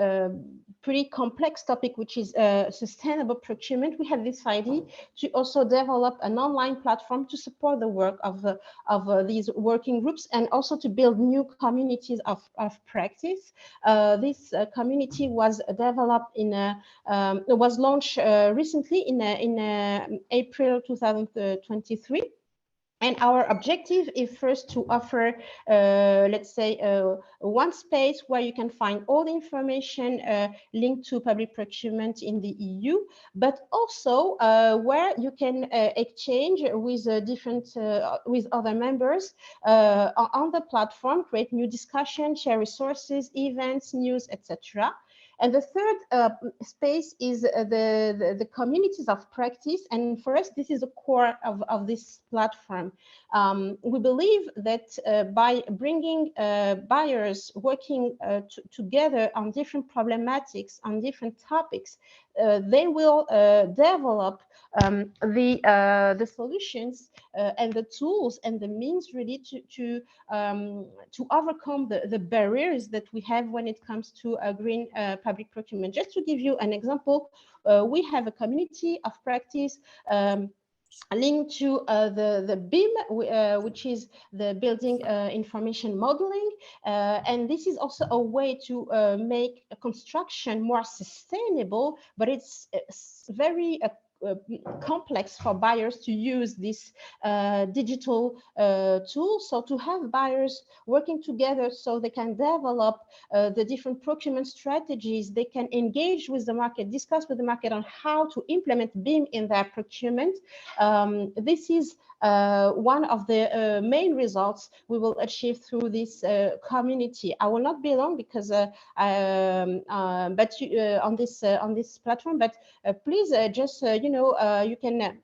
pretty complex topic, which is sustainable procurement, we have this idea to also develop an online platform to support the work of these working groups, and also to build new communities of practice. This community was developed was launched recently in April 2023. And our objective is first to offer, let's say, one space where you can find all the information linked to public procurement in the EU, but also where you can exchange with with other members on the platform, create new discussions, share resources, events, news, etc. And the third space is the communities of practice. And for us, this is the core of this platform. We believe that by bringing buyers working together on different problematics, on different topics, they will develop the solutions and the tools and the means really to overcome the barriers that we have when it comes to green public procurement. Just to give you an example, we have a community of practice linked to the BIM, which is the building information modeling. And this is also a way to make a construction more sustainable, but it's very complex for buyers to use this digital tool. So to have buyers working together so they can develop the different procurement strategies, they can engage with the market, discuss with the market on how to implement BIM in their procurement. This is one of the main results we will achieve through this community. I will not be long because on this platform, but please just you can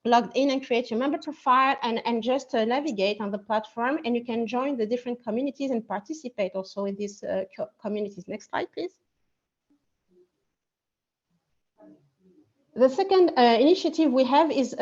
log in and create your member profile and just navigate on the platform, and you can join the different communities and participate also in these communities. Next slide, please. The second initiative we have is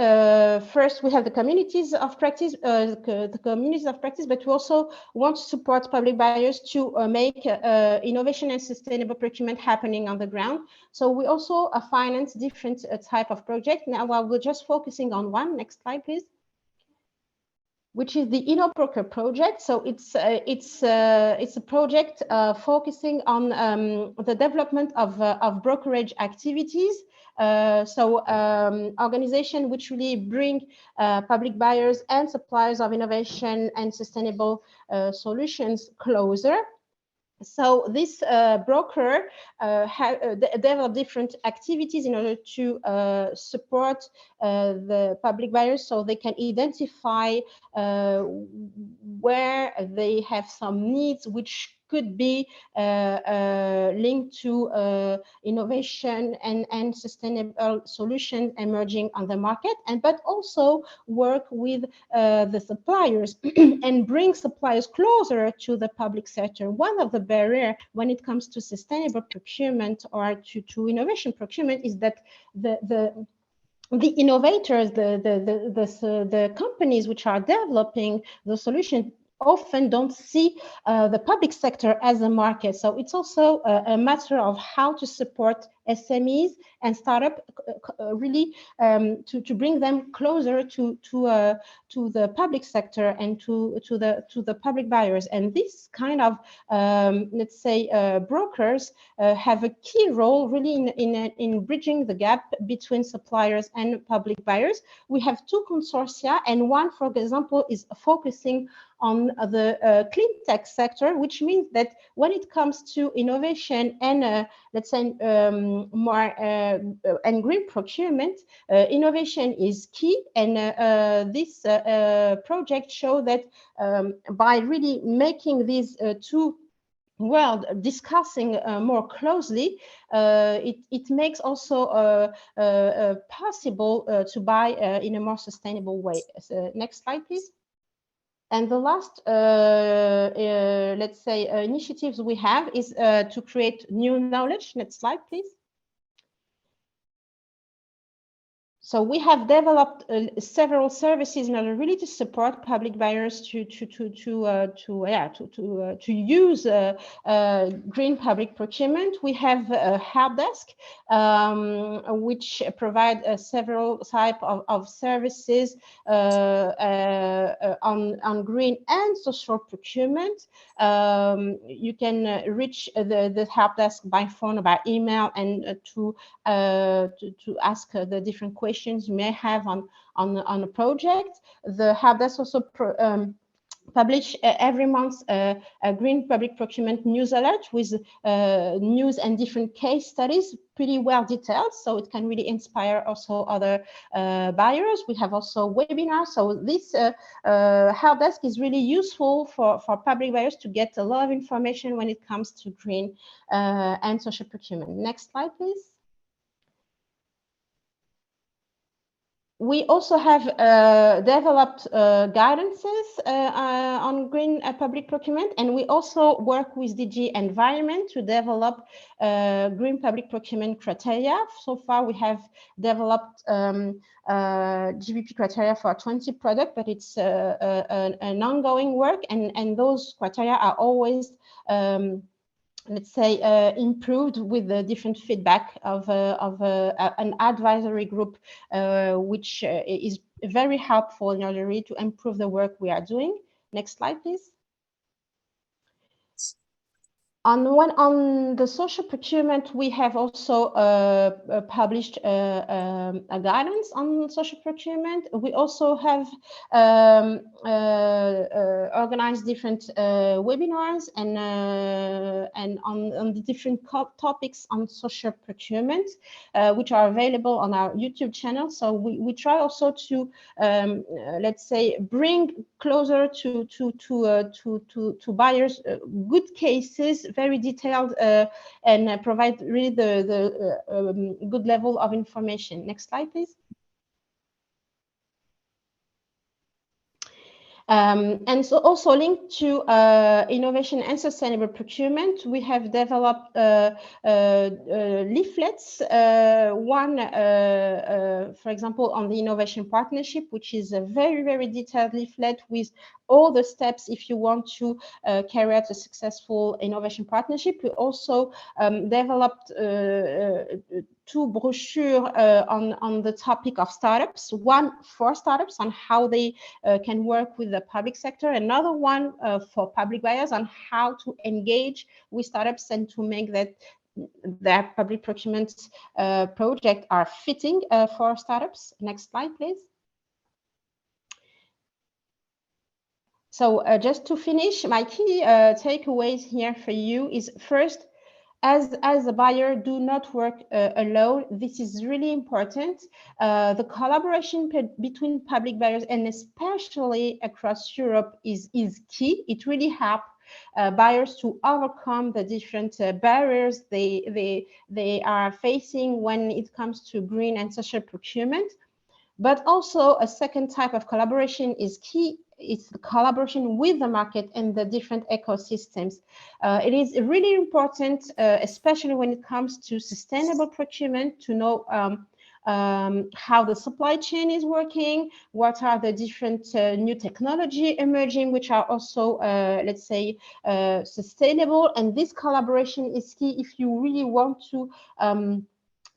first we have the communities of practice, but we also want to support public buyers to make innovation and sustainable procurement happening on the ground. So we also finance different type of project. Now we're just focusing on one. Next slide, please. Which is the InnoBroker project. So it's a project focusing on the development of brokerage activities. Organization which really bring public buyers and suppliers of innovation and sustainable solutions closer. So this broker develop different activities in order to support the public buyers, so they can identify where they have some needs which could be linked to innovation and sustainable solutions emerging on the market, but also work with the suppliers and bring suppliers closer to the public sector. One of the barriers when it comes to sustainable procurement or to innovation procurement is that the innovators, the companies which are developing the solution often don't see the public sector as a market. So it's also a matter of how to support SMEs and startup really to bring them closer to the public sector and to the public buyers. And this kind of let's say brokers have a key role really in bridging the gap between suppliers and public buyers. We have two consortia, and one, for example, is focusing on the clean tech sector, which means that when it comes to innovation and let's say more and green procurement, innovation is key. And this project shows that by really making these two world discussing more closely, it makes also possible to buy in a more sustainable way. So next slide, please. And the last, let's say, initiatives we have is to create new knowledge. Next slide, please. So we have developed several services in order really to support public buyers to use green public procurement. We have a help desk which provide several type of services on green and social procurement. You can reach the help desk by phone or by email, and to ask the different questions you may have on a project. The help desk also publish every month a green public procurement news alert with news and different case studies, pretty well detailed, so it can really inspire also other buyers. We have also webinars, so this help desk is really useful for public buyers to get a lot of information when it comes to green and social procurement. Next slide, please. We also have developed guidances on green public procurement, and we also work with DG Environment to develop green public procurement criteria. So far, we have developed GBP criteria for 20 products, but it's an ongoing work, and those criteria are always let's say, improved with the different feedback of an advisory group, which is very helpful in order really to improve the work we are doing. Next slide, please. On the social procurement, we have also published a guidance on social procurement. We also have organized different webinars and on the different topics on social procurement, which are available on our YouTube channel. So we try also to let's say bring closer to buyers good cases, very detailed, and provide really the good level of information. Next slide, please. And so also linked to innovation and sustainable procurement, we have developed leaflets. One, for example, on the innovation partnership, which is a very, very detailed leaflet with all the steps if you want to carry out a successful innovation partnership. We also developed two brochures on the topic of startups, one for startups on how they can work with the public sector, another one for public buyers on how to engage with startups and to make that their public procurement project are fitting for startups. Next slide, please. So just to finish, my key takeaways here for you is first, as a buyer, do not work alone. This is really important. The collaboration between public buyers and especially across Europe is key. It really helps buyers to overcome the different barriers they are facing when it comes to green and social procurement. But also a second type of collaboration is key. It's the collaboration with the market and the different ecosystems. It is really important, especially when it comes to sustainable procurement, to know how the supply chain is working, what are the different new technology emerging, which are also, let's say, sustainable. And this collaboration is key if you really want to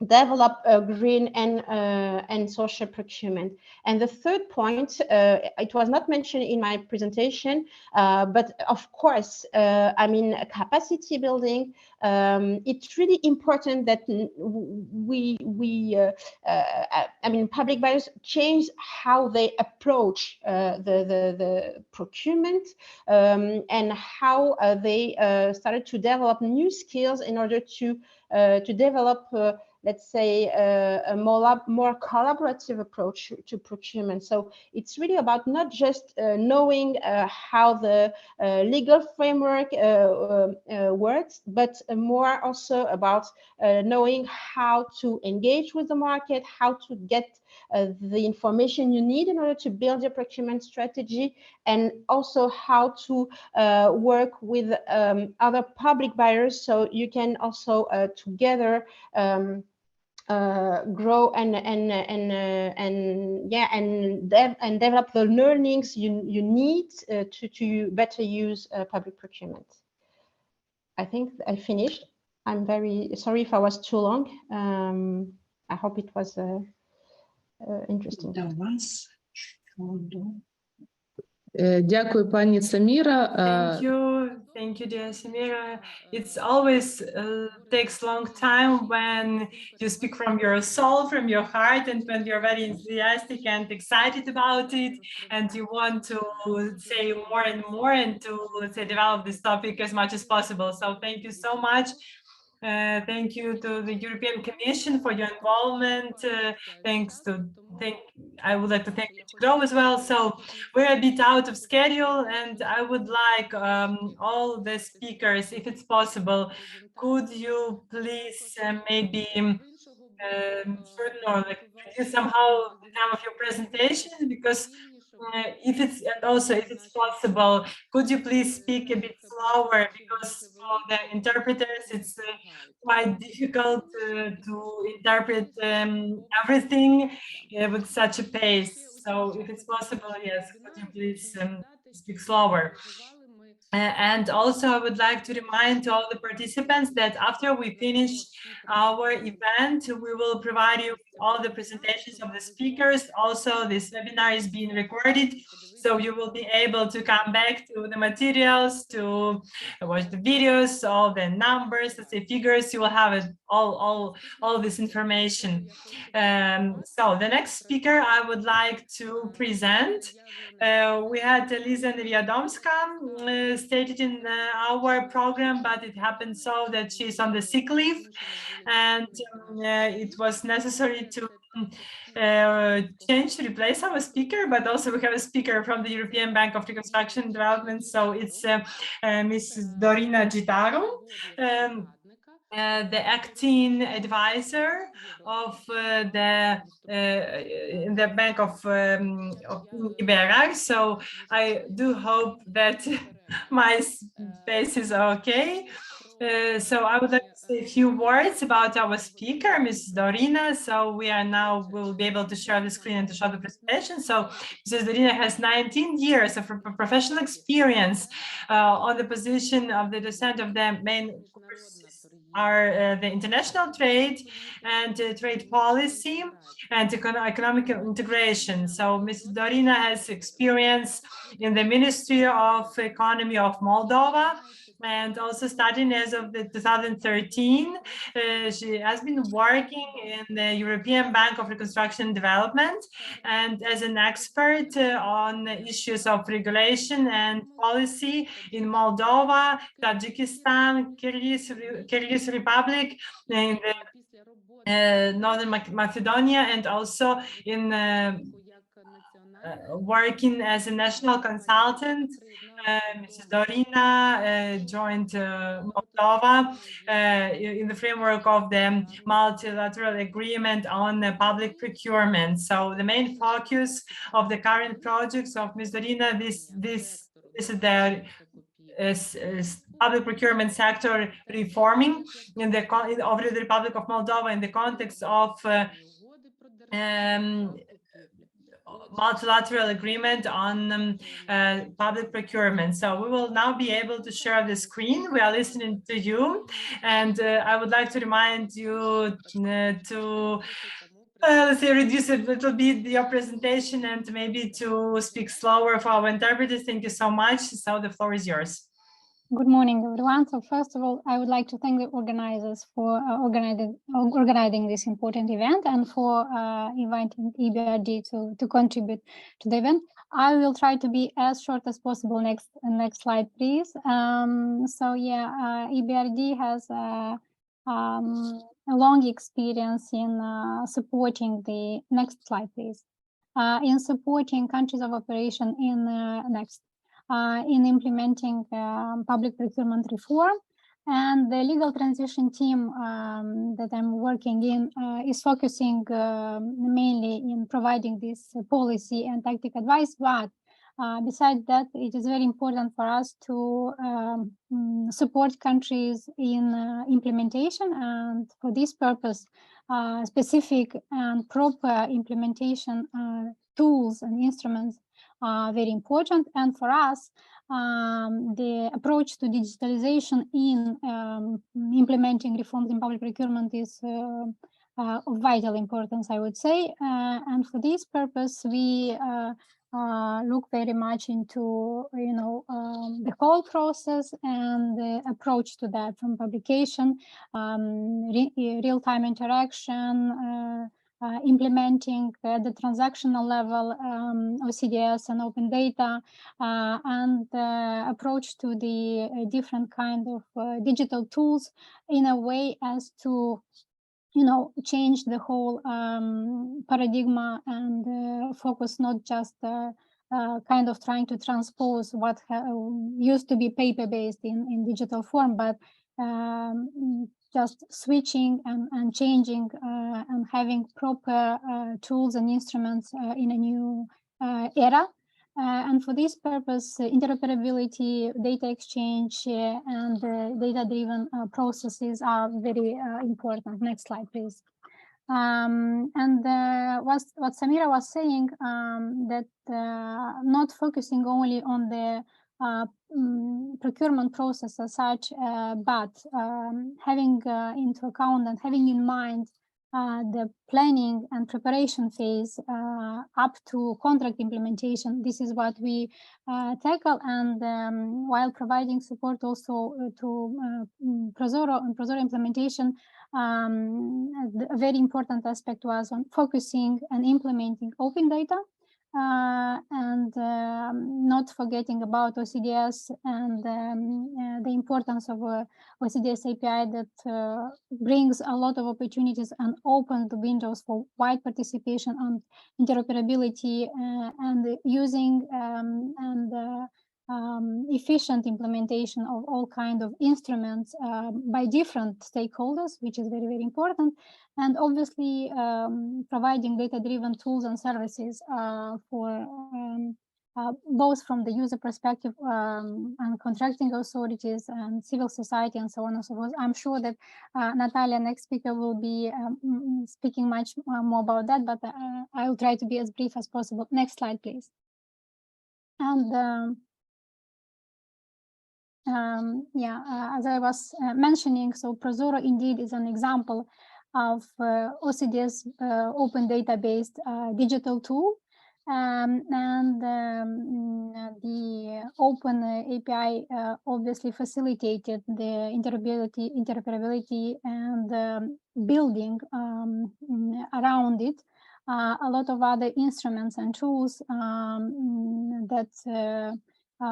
develop green and social procurement. And the third point, it was not mentioned in my presentation, but of course, I mean, capacity building. It's really important that I mean, public buyers change how they approach the procurement and how they started to develop new skills in order to develop let's say, a more collaborative approach to procurement. So it's really about not just knowing how the legal framework works, but more also about knowing how to engage with the market, how to get the information you need in order to build your procurement strategy, and also how to work with other public buyers, so you can also together grow and develop the learnings you need to better use public procurement. I think I finished. I'm very sorry if I was too long. I hope it was interesting. Дякую, пані Саміра. Thank you, dear Samira. It's always takes long time when you speak from your soul, from your heart, and when you're very enthusiastic and excited about it, and you want to say more and more and to, let's say, develop this topic as much as possible. So thank you so much. Thank you to the European Commission for your involvement. I would like to thank you, Joe, as well. So we're a bit out of schedule, and I would like all the speakers, if it's possible, could you please maybe shorten or like reduce somehow the time of your presentation, because if it's possible, could you please speak a bit slower, because for the interpreters it's quite difficult to interpret everything with such a pace. So if it's possible, yes, could you please speak slower? And also, I would like to remind all the participants that after we finish our event, we will provide you with all the presentations of the speakers. Also, this webinar is being recorded, so you will be able to come back to the materials, to watch the videos, all the numbers, let's say figures. You will have it all this information. So the next speaker I would like to present. We had Liza Neviadomska stated in our program, but it happened so that she's on the sick leave, and it was necessary to replace our speaker, but also we have a speaker from the European Bank of Reconstruction and Development, so it's Mrs. Dorina Gitaro, the acting advisor of the Bank of IBRR. So I do hope that my space is okay. So I would like to say a few words about our speaker, Ms. Dorina. So we will be able to share the screen and to show the presentation. So Ms. Dorina has 19 years of professional experience on the position of the docent of the main courses are the international trade and trade policy and economic integration. So Ms. Dorina has experience in the Ministry of Economy of Moldova, and also starting as of 2013, she has been working in the European Bank of Reconstruction and Development and as an expert on issues of regulation and policy in Moldova, Tajikistan, Kyrgyz Republic, in Northern Macedonia, and also in working as a national consultant. Mrs. Dorina joined Moldova in the framework of the multilateral agreement on public procurement. So the main focus of the current projects of Ms. Dorina, this is the public procurement sector reforming in the of the Republic of Moldova in the context of multilateral agreement on public procurement. So we will now be able to share the screen. We are listening to you, and I would like to remind you to let's say reduce a little bit your presentation and maybe to speak slower for our interpreters. Thank you so much. So the floor is yours. Good morning, everyone. So first of all, I would like to thank the organizers for organizing this important event and for inviting EBRD to contribute to the event. I will try to be as short as possible. Next slide, please. So yeah, EBRD has a long experience in supporting the next slide, please. In supporting countries of operation in implementing public procurement reform. And the legal transition team that I'm working in is focusing mainly in providing this policy and tactic advice. But besides that, it is very important for us to support countries in implementation. And for this purpose, specific and proper implementation tools and instruments are very important. And for us, the approach to digitalization in implementing reforms in public procurement is of vital importance, I would say. And for this purpose, we look very much into, the whole process and the approach to that, from publication, real-time interaction, implementing at the transactional level OCDS and open data, and approach to the different kind of digital tools in a way as to change the whole paradigm and focus not just kind of trying to transpose what used to be paper-based in digital form, but just switching and changing and having proper tools and instruments in a new era. And for this purpose, interoperability, data exchange, and data-driven processes are very important. Next slide, please. And what Samira was saying, that not focusing only on the procurement process as such, but having into account and having in mind the planning and preparation phase up to contract implementation. This is what we tackle, and while providing support also to Prozoro and Prozoro implementation, a very important aspect was on focusing and implementing open data, and not forgetting about OCDS and the importance of OCDS API that brings a lot of opportunities and opens the windows for wide participation and interoperability and using efficient implementation of all kinds of instruments by different stakeholders, which is very, very important. And obviously providing data-driven tools and services for both from the user perspective and contracting authorities and civil society and so on and so forth. I'm sure that Natalia, next speaker, will be speaking much more about that, but I will try to be as brief as possible. Next slide, please. And as I was mentioning, so Prozoro indeed is an example of OCDS open data-based digital tool. And the open API obviously facilitated the interoperability and building around it a lot of other instruments and tools that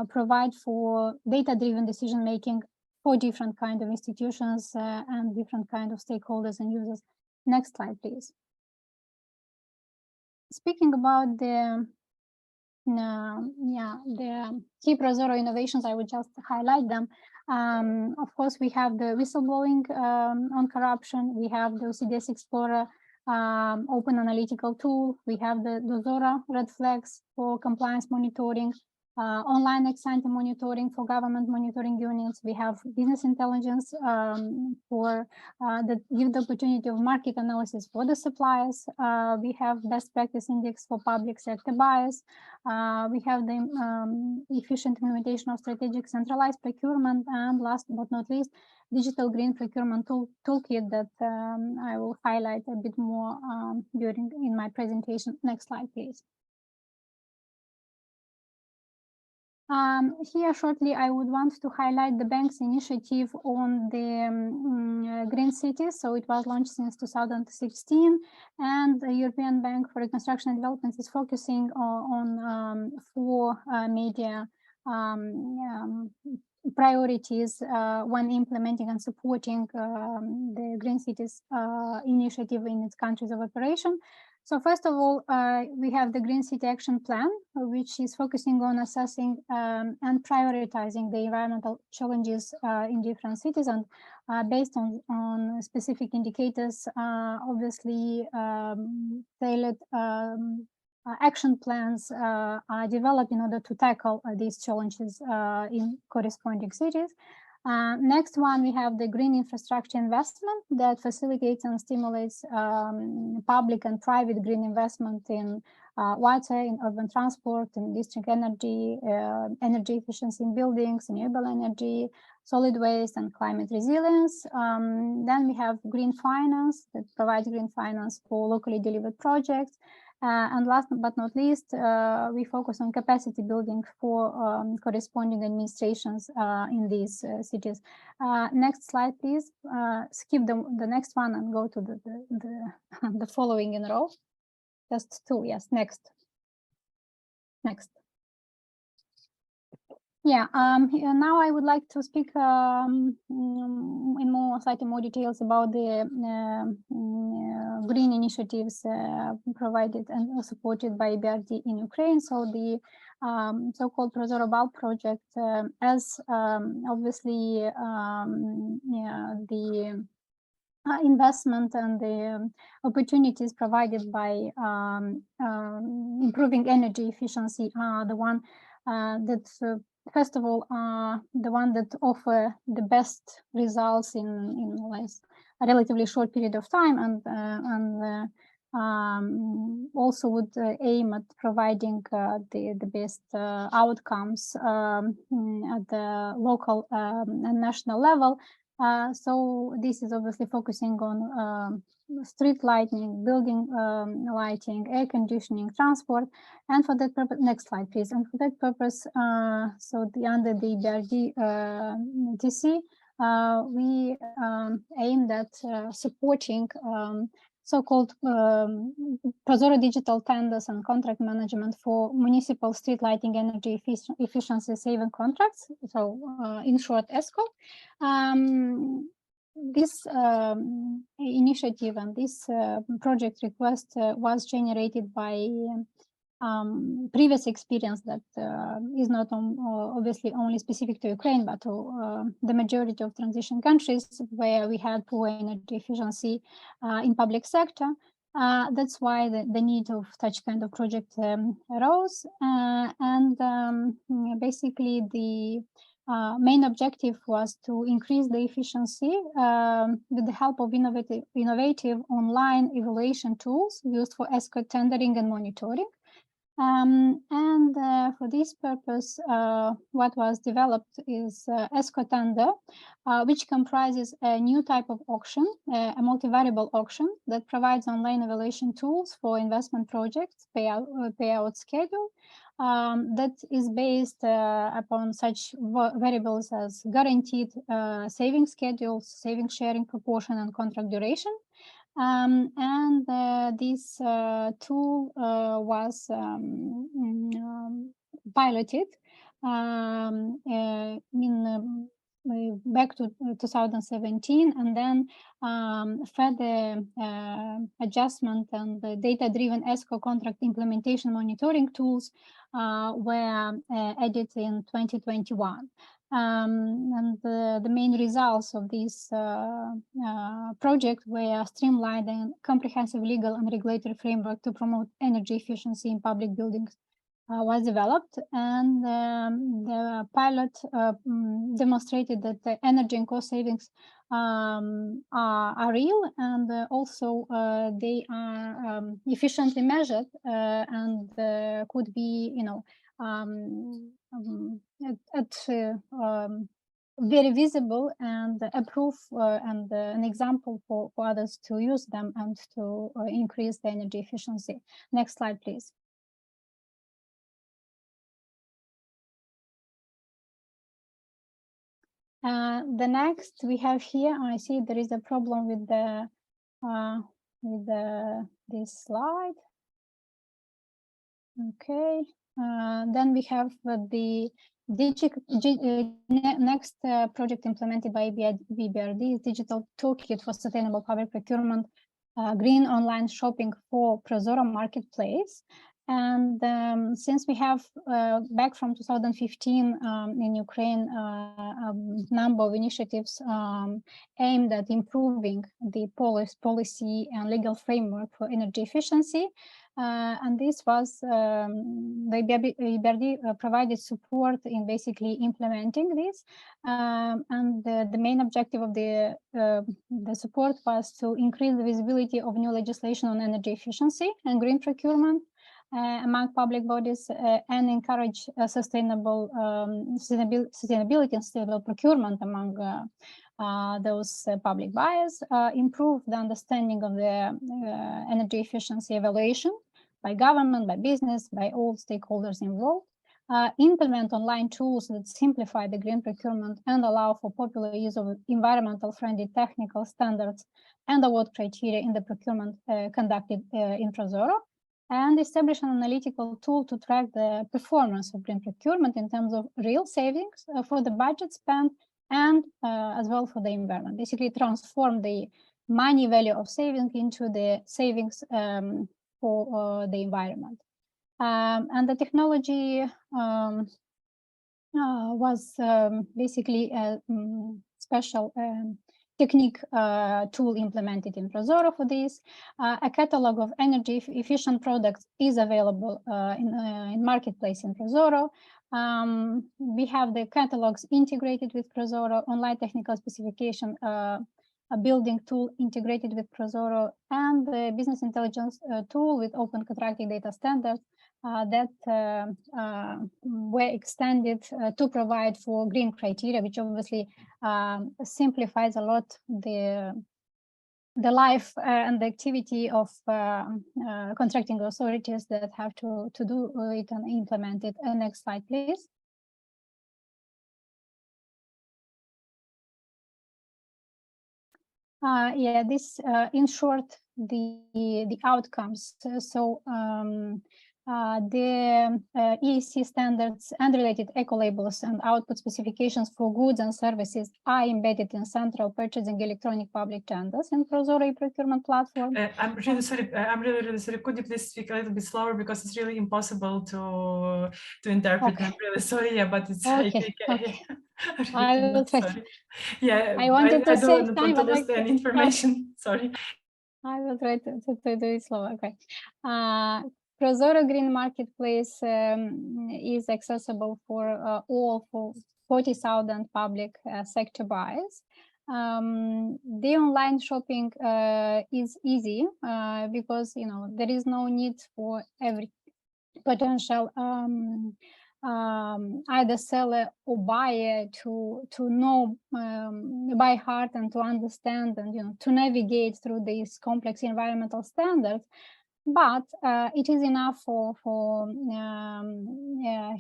provide for data-driven decision-making for different kind of institutions and different kind of stakeholders and users. Next slide, please. Speaking about the the key Prozoro innovations, I would just highlight them. Of course, we have the whistleblowing on corruption. We have the CDS Explorer open analytical tool. We have the Dozora red flags for compliance monitoring, online ex-ante monitoring for government monitoring units. We have business intelligence for that give the opportunity of market analysis for the suppliers. We have best practice index for public sector buyers. We have the efficient implementation of strategic centralized procurement, and last but not least, digital green procurement toolkit that I will highlight a bit more in my presentation. Next slide, please. Here shortly, I would want to highlight the bank's initiative on the green cities. So it was launched since 2016, and the European Bank for Reconstruction and Development is focusing on four major priorities when implementing and supporting the green cities initiative in its countries of operation. So first of all, we have the Green City Action Plan, which is focusing on assessing and prioritizing the environmental challenges in different cities, and based on specific indicators, obviously tailored action plans are developed in order to tackle these challenges in corresponding cities. Next one, we have the green infrastructure investment that facilitates and stimulates public and private green investment in water, in urban transport, in district energy, energy efficiency in buildings, renewable energy, solid waste, and climate resilience. Then we have green finance that provides green finance for locally delivered projects. And last but not least, we focus on capacity building for corresponding administrations in these cities. Next slide, please. Skip the next one and go to the following in a row. Just two, yes, next. Yeah, now I would like to speak in slightly more details about the green initiatives provided and supported by BRD in Ukraine. So the so-called Prozoro Bulb project, as obviously the investment and the opportunities provided by improving energy efficiency are the one that first of all, the one that offer the best results in a relatively short period of time, and also would aim at providing the best outcomes at the local and national level. So this is obviously focusing on street lighting, building lighting, air conditioning, transport, and for that purpose, next slide, please. And for that purpose, so under the BRD DC, we aimed at supporting so-called Prozoro digital tenders and contract management for municipal street lighting energy efficiency saving contracts. So in short, ESCO. This initiative and this project request was generated by previous experience that is not obviously only specific to Ukraine, but to the majority of transition countries where we had poor energy efficiency in public sector. That's why the need of such kind of project arose. And basically the main objective was to increase the efficiency with the help of innovative online evaluation tools used for ESCO tendering and monitoring. And for this purpose, what was developed is ESCO tender, which comprises a new type of auction, a multivariable auction that provides online evaluation tools for investment projects, payout schedule, that is based upon such variables as guaranteed saving schedules, saving sharing proportion, and contract duration. And this tool was piloted in back to 2017, and then further adjustment and the data-driven ESCO contract implementation monitoring tools were added in 2021. And the main results of this project were streamlined and comprehensive legal and regulatory framework to promote energy efficiency in public buildings was developed, and the pilot demonstrated that the energy and cost savings are real, and also they are efficiently measured and could be, very visible and a proof and an example for others to use them and to increase the energy efficiency. Next slide, please. The next we have here, I see there is a problem with this slide. Okay, then we have the next project implemented by VBRD, Digital Toolkit for Sustainable Public Procurement, Green Online Shopping for Prozoro Marketplace. And since we have back from 2015 in Ukraine a number of initiatives aimed at improving the policy and legal framework for energy efficiency, and this was the EBRD provided support in basically implementing this, and the main objective of the support was to increase the visibility of new legislation on energy efficiency and green procurement among public bodies, and encourage sustainability and sustainable procurement among those public buyers, improve the understanding of the energy efficiency evaluation by government, by business, by all stakeholders involved, implement online tools that simplify the green procurement and allow for popular use of environmental friendly technical standards and award criteria in the procurement conducted in Prozoro, and establish an analytical tool to track the performance of green procurement in terms of real savings for the budget spent and as well for the environment. Basically transform the money value of saving into the savings for the environment. And the technology was basically a special technique tool implemented in Prozoro for this. A catalog of energy efficient products is available in Marketplace in Prozoro. We have the catalogs integrated with Prozoro, online technical specification, a building tool integrated with Prozoro, and the business intelligence tool with open contracting data standards that were extended to provide for green criteria, which obviously simplifies a lot the life and the activity of contracting authorities that have to do it and implement it. Next slide, please. Yeah, this in short the outcomes. So the EEC standards and related eco-labels and output specifications for goods and services are embedded in central purchasing electronic public tenders in Prozoro procurement platform. I'm really sorry. I'm really sorry. Could you please speak a little bit slower, because it's really impossible to interpret. Okay. I'm really sorry. Yeah, but it's okay. Okay. I will try. Yeah, I wanted to save time, but understand information. Okay. Sorry. I will try to do it slow. Okay. Prozoro Green Marketplace is accessible for all 40,000 public sector buyers. The online shopping is easy because there is no need for every potential either seller or buyer to know by heart and to understand and to navigate through these complex environmental standards. But it is enough for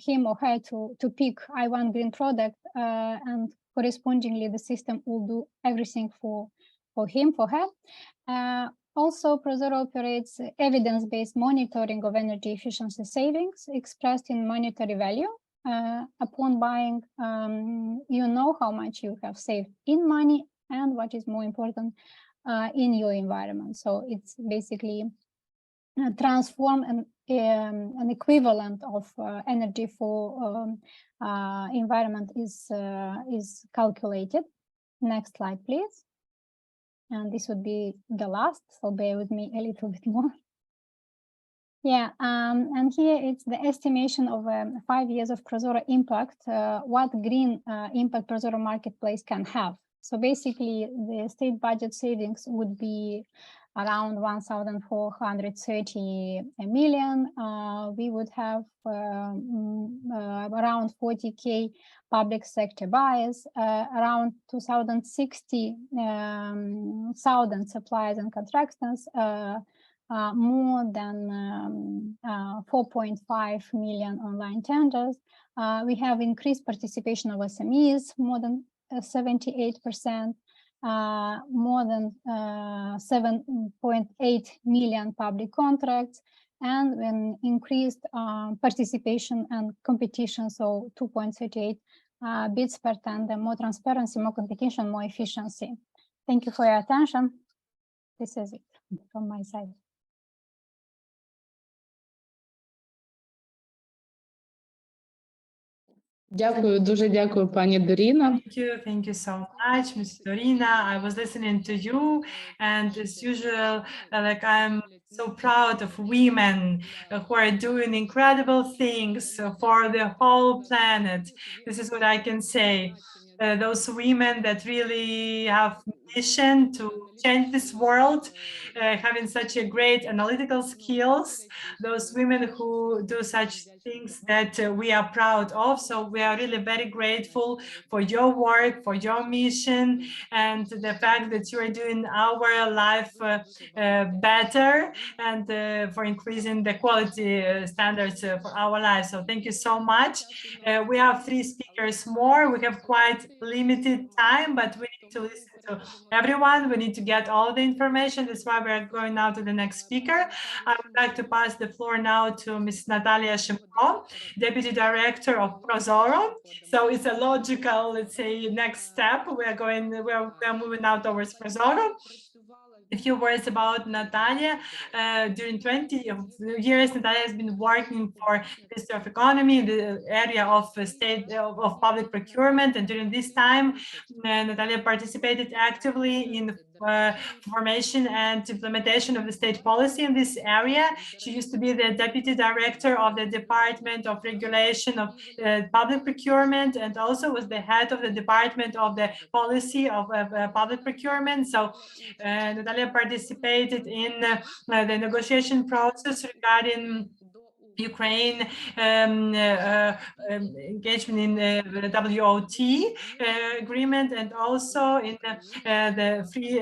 him or her to pick I want green product, and correspondingly the system will do everything for him, for her. Also, Prozoro operates evidence-based monitoring of energy efficiency savings expressed in monetary value upon buying, you know how much you have saved in money and what is more important, in your environment. So it's basically transform an equivalent of energy for environment is calculated. Next slide, please. And this would be the last, so bear with me a little bit more. Yeah, and here it's the estimation of 5 years of Prozoro impact, what green impact Prozoro marketplace can have. So basically, the state budget savings would be around 1,430 million. We would have around 40K public sector buyers, around 2,060 suppliers and contractors, more than 4.5 million online tenders. We have increased participation of SMEs, more than 78%, more than 7.8 million public contracts, and an increased participation and competition, so 2.38 bids per tender, more transparency, more competition, more efficiency. Thank you for your attention. This is it from my side. Дякую, дуже дякую, пані Доріна. Thank you so much, Ms. Dorina. I was listening to you, and as usual, like I'm so proud of women who are doing incredible things for the whole planet. This is what I can say. Those women that really have mission to change this world, having such a great analytical skills, those women who do such things that we are proud of. So we are really very grateful for your work, for your mission, and the fact that you are doing our life better, and for increasing the quality standards for our lives. So thank you so much. We have 3 speakers more. We have quite limited time, but we need to listen to everyone. We need to get all the information. That's why we're going now to the next speaker. I would like to pass the floor now to Ms. Natalia Shimko, Deputy Director of Prozoro. So it's a logical, let's say, next step. We're moving now towards Prozoro. A few words about Natalia. During 20 years, Natalia has been working for the Ministry of Economy in the area of state of public procurement, and during this time, Natalia participated actively in the formation and implementation of the state policy in this area. She used to be the Deputy Director of the Department of Regulation of Public Procurement, and also was the head of the Department of the Policy of Public Procurement. So Natalia participated in the negotiation process regarding Ukraine engagement in the WOT agreement, and also in the free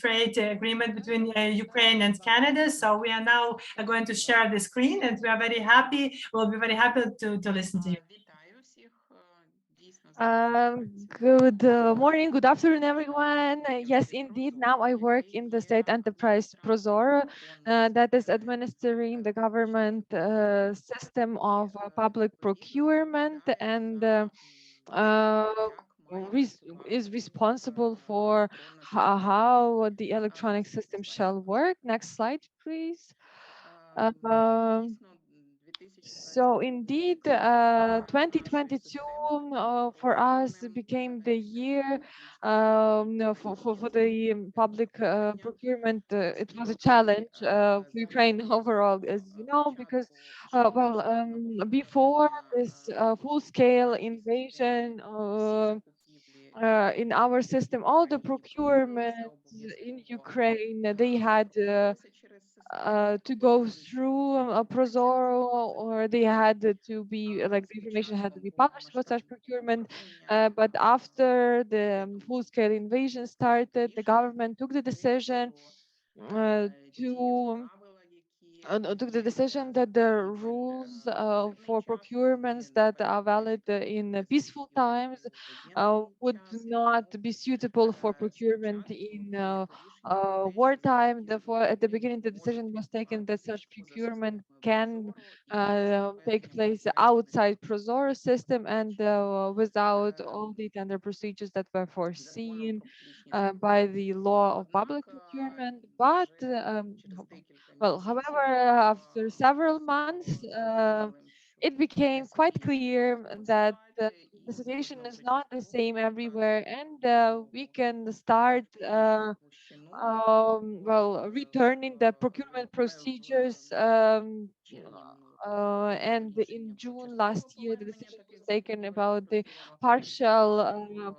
trade agreement between Ukraine and Canada. So we are now going to share the screen, and we are very happy. We'll be very happy to listen to you. Good morning, good afternoon, everyone. Yes, indeed, now I work in the state enterprise Prozoro, that is administering the government system of public procurement, and is responsible for how the electronic system shall work. Next slide, please. So indeed, 2022 for us became the year for the public procurement. It was a challenge for Ukraine overall, as you know, because before this full-scale invasion in our system, all the procurement in Ukraine, they had to go through a Prozoro, or they had to be like the information had to be published for such procurement. But after the full-scale invasion started, the government took the decision to took the decision that the rules for procurements that are valid in peaceful times would not be suitable for procurement in wartime. Therefore, at the beginning, the decision was taken that such procurement can take place outside ProZorro system and without all the tender procedures that were foreseen by the law of public procurement. But well, however, after several months, it became quite clear that the situation is not the same everywhere, and we can start returning the procurement procedures. And in June last year, the decision was taken about the partial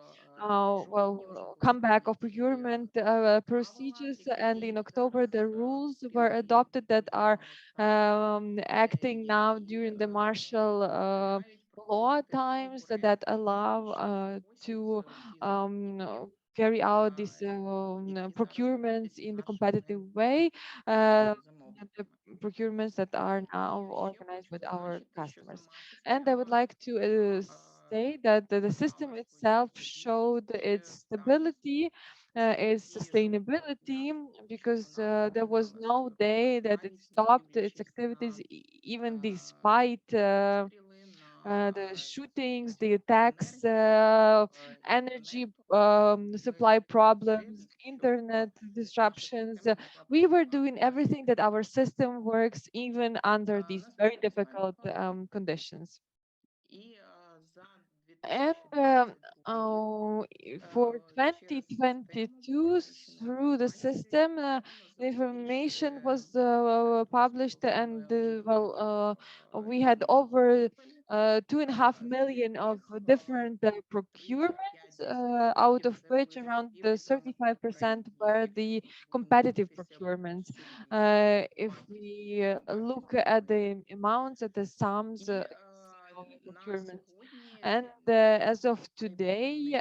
comeback of procurement procedures, and in October the rules were adopted that are acting now during the martial law times that allow to carry out these procurements in the competitive way. Uh, the procurements that are now organized with our customers. And I would like to say that the system itself showed its stability, its sustainability, because there was no day that it stopped its activities, even despite the shootings, the attacks, energy supply problems, internet disruptions. We were doing everything that our system works even under these very difficult conditions. And for 2022, through the system, the information was published, and we had over 2.5 million of different procurements, out of which around the 35% were the competitive procurements. If we look at the amounts, at the sums, procurement. And as of today,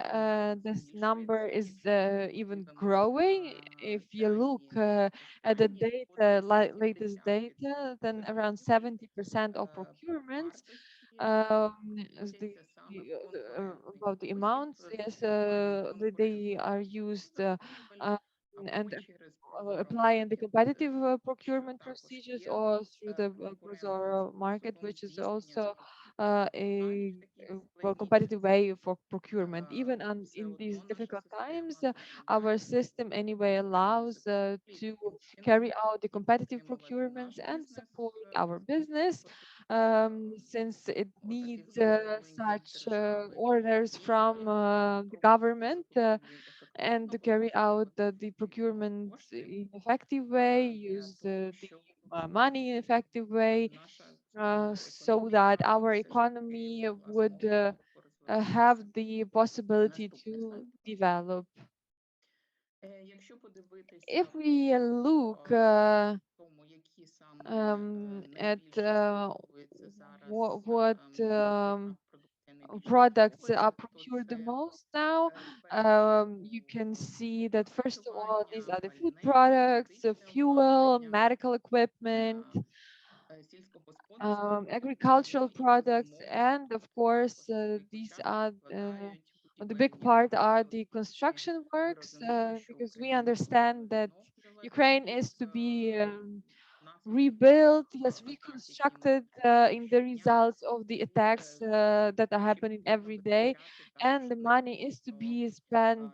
this number is even growing. If you look at the data, latest data, then around 70% of procurements, as about the amounts, yes, they are used uh, and apply in the competitive procurement procedures or through the ProZorro market, which is also a competitive way for procurement. Even in these difficult times, our system anyway allows to carry out the competitive procurements and support our business, since it needs such orders from the government, and to carry out the procurement in effective way, use the money in effective way, so that our economy would have the possibility to develop. If we look at what products are procured the most now, you can see that first of all, these are the food products, fuel, medical equipment, agricultural products, and of course, these are the big part are the construction works, because we understand that Ukraine is to be rebuilt, yes, reconstructed in the results of the attacks that are happening every day, and the money is to be spent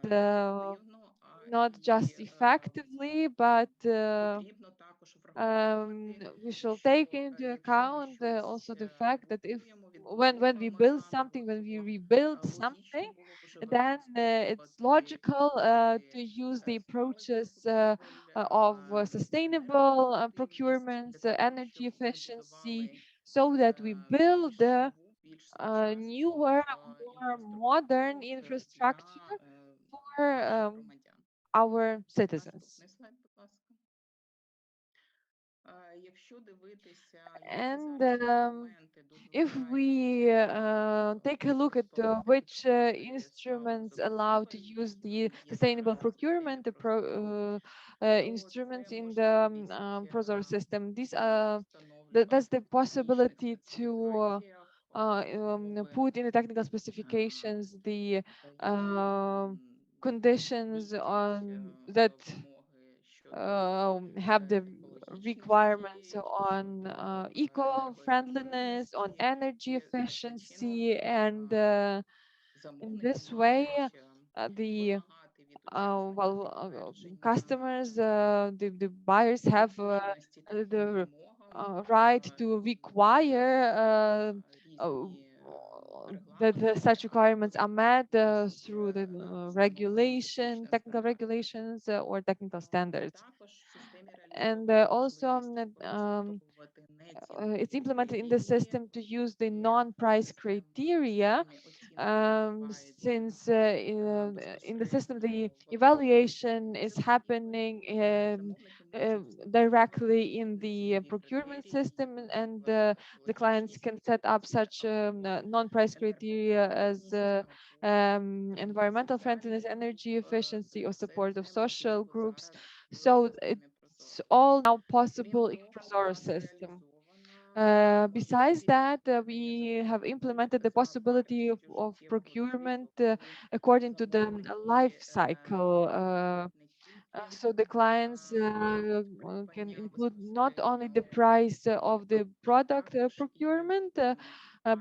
not just effectively, but we shall take into account also the fact that if when we build something, when we rebuild something, then it's logical to use the approaches of sustainable procurements, energy efficiency, so that we build newer, more modern infrastructure for our citizens. And if we take a look at which instruments allow to use the sustainable procurement instruments in the ProZor system, that's the possibility to put in the technical specifications the conditions on that have the requirements on eco-friendliness, on energy efficiency, and in this way, the customers, the buyers have the right to require that such requirements are met through the technical regulations or technical standards. And also, it's implemented in the system to use the non-price criteria, since in the system the evaluation is happening directly in the procurement system, and the clients can set up such non-price criteria as environmental friendliness, energy efficiency, or support of social groups. So it's all now possible in Prozoro system. Besides that, we have implemented the possibility of procurement according to the life cycle. So the clients can include not only the price of the product procurement,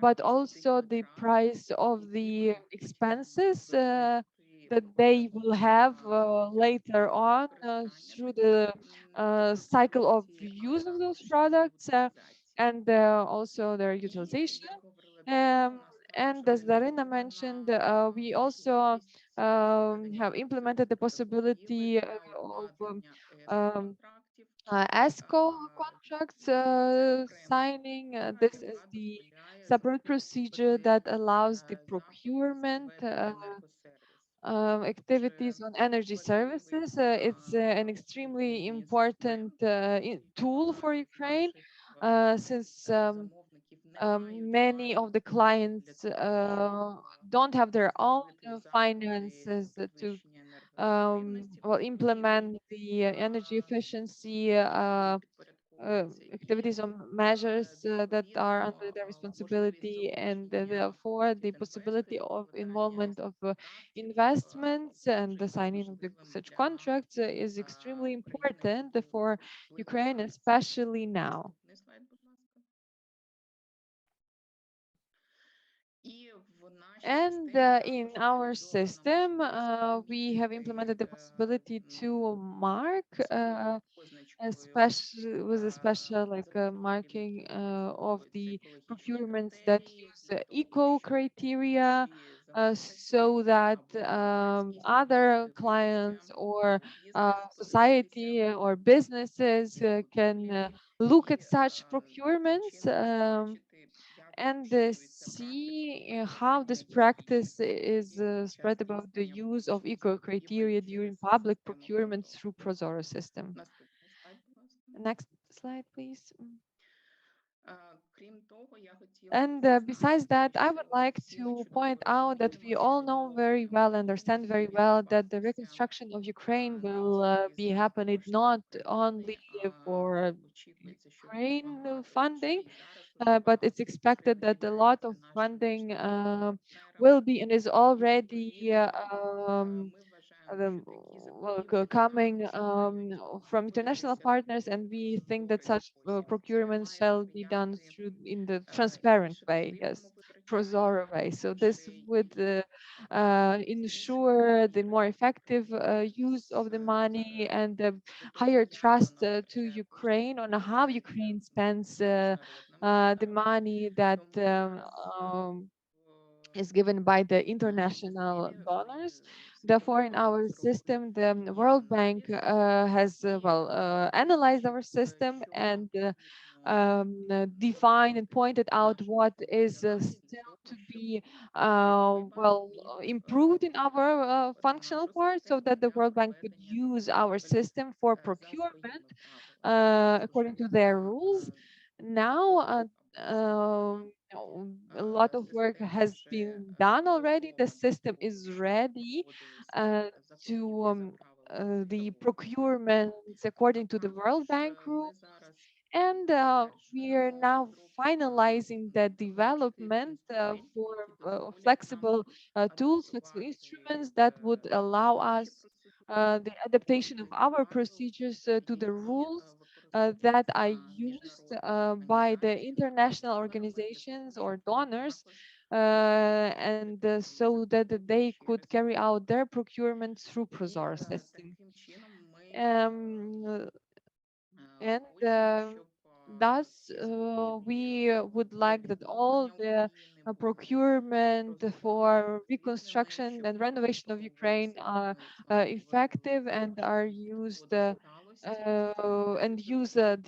but also the price of the expenses that they will have later on through the cycle of use of those products, and also their utilization. Um, and as Darina mentioned, we also have implemented the possibility of ESCO contracts signing. This is the separate procedure that allows the procurement activities on energy services. It's an extremely important tool for Ukraine, since many of the clients don't have their own finances to implement the energy efficiency activities or measures that are under their responsibility, and therefore the possibility of involvement of investments and the signing of such contracts is extremely important for Ukraine, especially now. And in our system, we have implemented the possibility to mark with a special marking of the procurements that use eco criteria, so that other clients or society or businesses can look at such procurements and see how this practice is spread about the use of eco criteria during public procurement through Prozoro system. Next slide, please. And besides that, I would like to point out that we all know very well, understand very well, that the reconstruction of Ukraine will be happening not only for Ukraine funding, but it's expected that a lot of funding will be and is already coming from international partners, and we think that such procurement shall be done through in the transparent way, yes, prozoro way. So this would ensure the more effective use of the money and the higher trust to Ukraine on how Ukraine spends the money that is given by the international donors. Therefore, in our system, the World Bank has analyzed our system, and defined and pointed out what is still to be well improved in our functional part, so that the World Bank could use our system for procurement according to their rules. Now, a lot of work has been done already. The system is ready uh, to the procurements according to the World Bank rules. And we are now finalizing the development for flexible tools, flexible instruments that would allow us the adaptation of our procedures to the rules that are used by the international organizations or donors, and so that they could carry out their procurement through ProZor system. Um, and thus, we would like that all the procurement for reconstruction and renovation of Ukraine are effective and are used and use the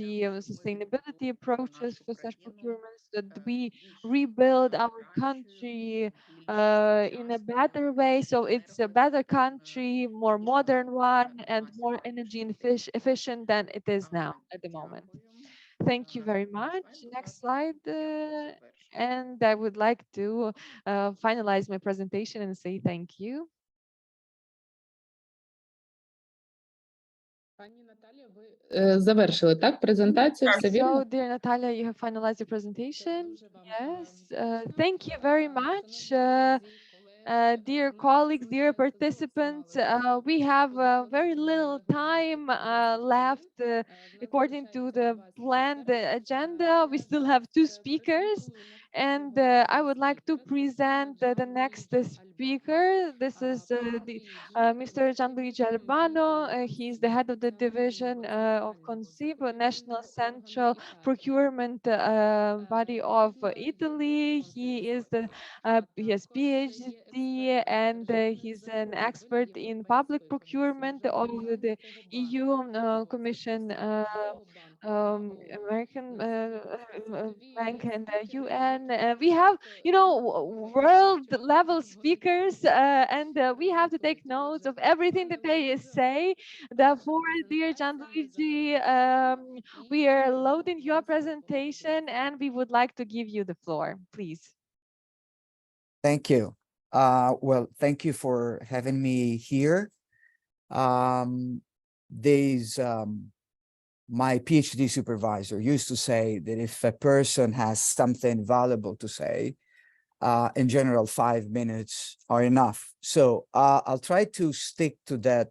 sustainability approaches for such procurements, that we rebuild our country in a better way. So it's a better country, more modern one, and more energy efficient than it is now at the moment. Thank you very much. Next slide. And I would like to finalize my presentation and say thank you. Завершили, так, презентацію, все вірно? So, dear Natalia, you have finalized your presentation. Yes. Thank you very much. Dear colleagues, dear participants, we have very little time left according to the planned agenda. We still have two speakers, and I would like to present the next speaker. This is Mr. Gianluigi Albano. He's the head of the division of CONSIP, National Central Procurement Body of Italy. He has PhD, and he's an expert in public procurement of the EU Commission, American Bank, and the UN. We have, world level speakers, and we have to take notes of everything that they say. Therefore, dear Gianluigi, we are loading your presentation, and we would like to give you the floor, please. Thank you. Well, thank you for having me here. My PhD supervisor used to say that if a person has something valuable to say, in general, 5 minutes are enough. So I'll try to stick to that,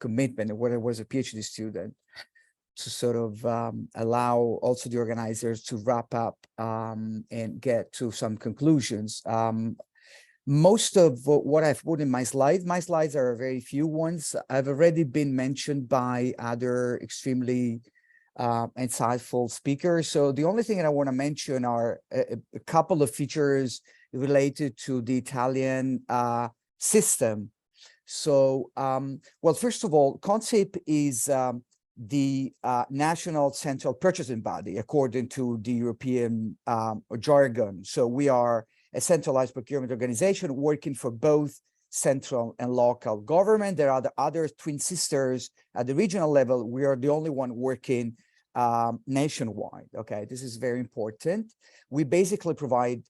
commitment when I was a PhD student, to sort of allow also the organizers to wrap up and get to some conclusions. Most of what I've put in my slides are very few ones. I've already been mentioned by other extremely insightful speakers. So the only thing that I want to mention are a couple of features related to the Italian system. So, well, first of all, CONSIP is the national central purchasing body, according to the European jargon. So we are a centralized procurement organization working for both central and local government. There are the other twin sisters at the regional level. We are the only one working nationwide. Okay, this is very important. We basically provide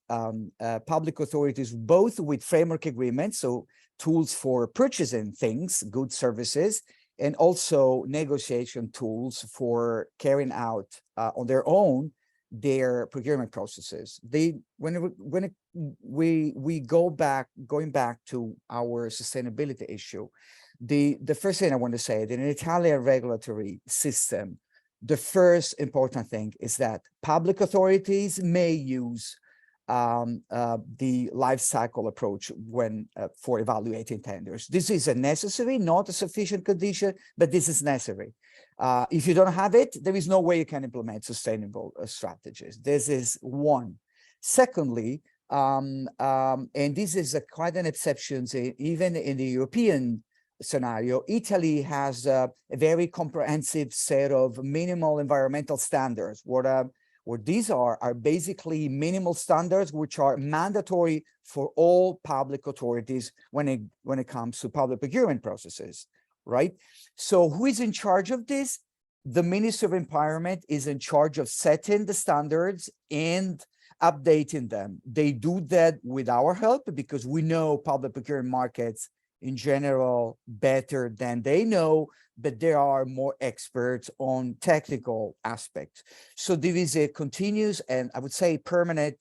public authorities both with framework agreements, so tools for purchasing things, goods, services, and also negotiation tools for carrying out on their own their procurement processes. When we going back to our sustainability issue, the first thing I want to say that in an Italian regulatory system, the first important thing is that public authorities may use the life cycle approach when for evaluating tenders. This is a necessary, not a sufficient condition, but this is necessary. If you don't have it, there is no way you can implement sustainable strategies. This is one. Secondly, and this is quite an exception, even in the European scenario, Italy has a very comprehensive set of minimal environmental standards. What these are basically minimal standards which are mandatory for all public authorities when it comes to public procurement processes, right? So who is in charge of this? The Ministry of Environment is in charge of setting the standards and updating them. They do that with our help because we know public procurement markets in general better than they know, but there are more experts on technical aspects. So there is a continuous and I would say permanent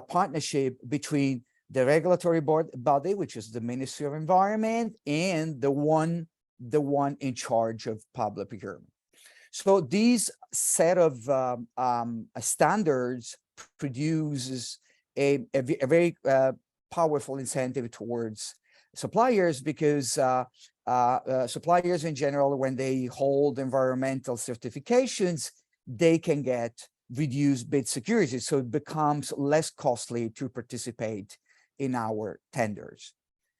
partnership between the regulatory body, which is the Ministry of Environment, and the one in charge of public procurement. So these set of standards produces a very powerful incentive towards suppliers because suppliers in general, when they hold environmental certifications, they can get reduced bid security. So it becomes less costly to participate in our tenders.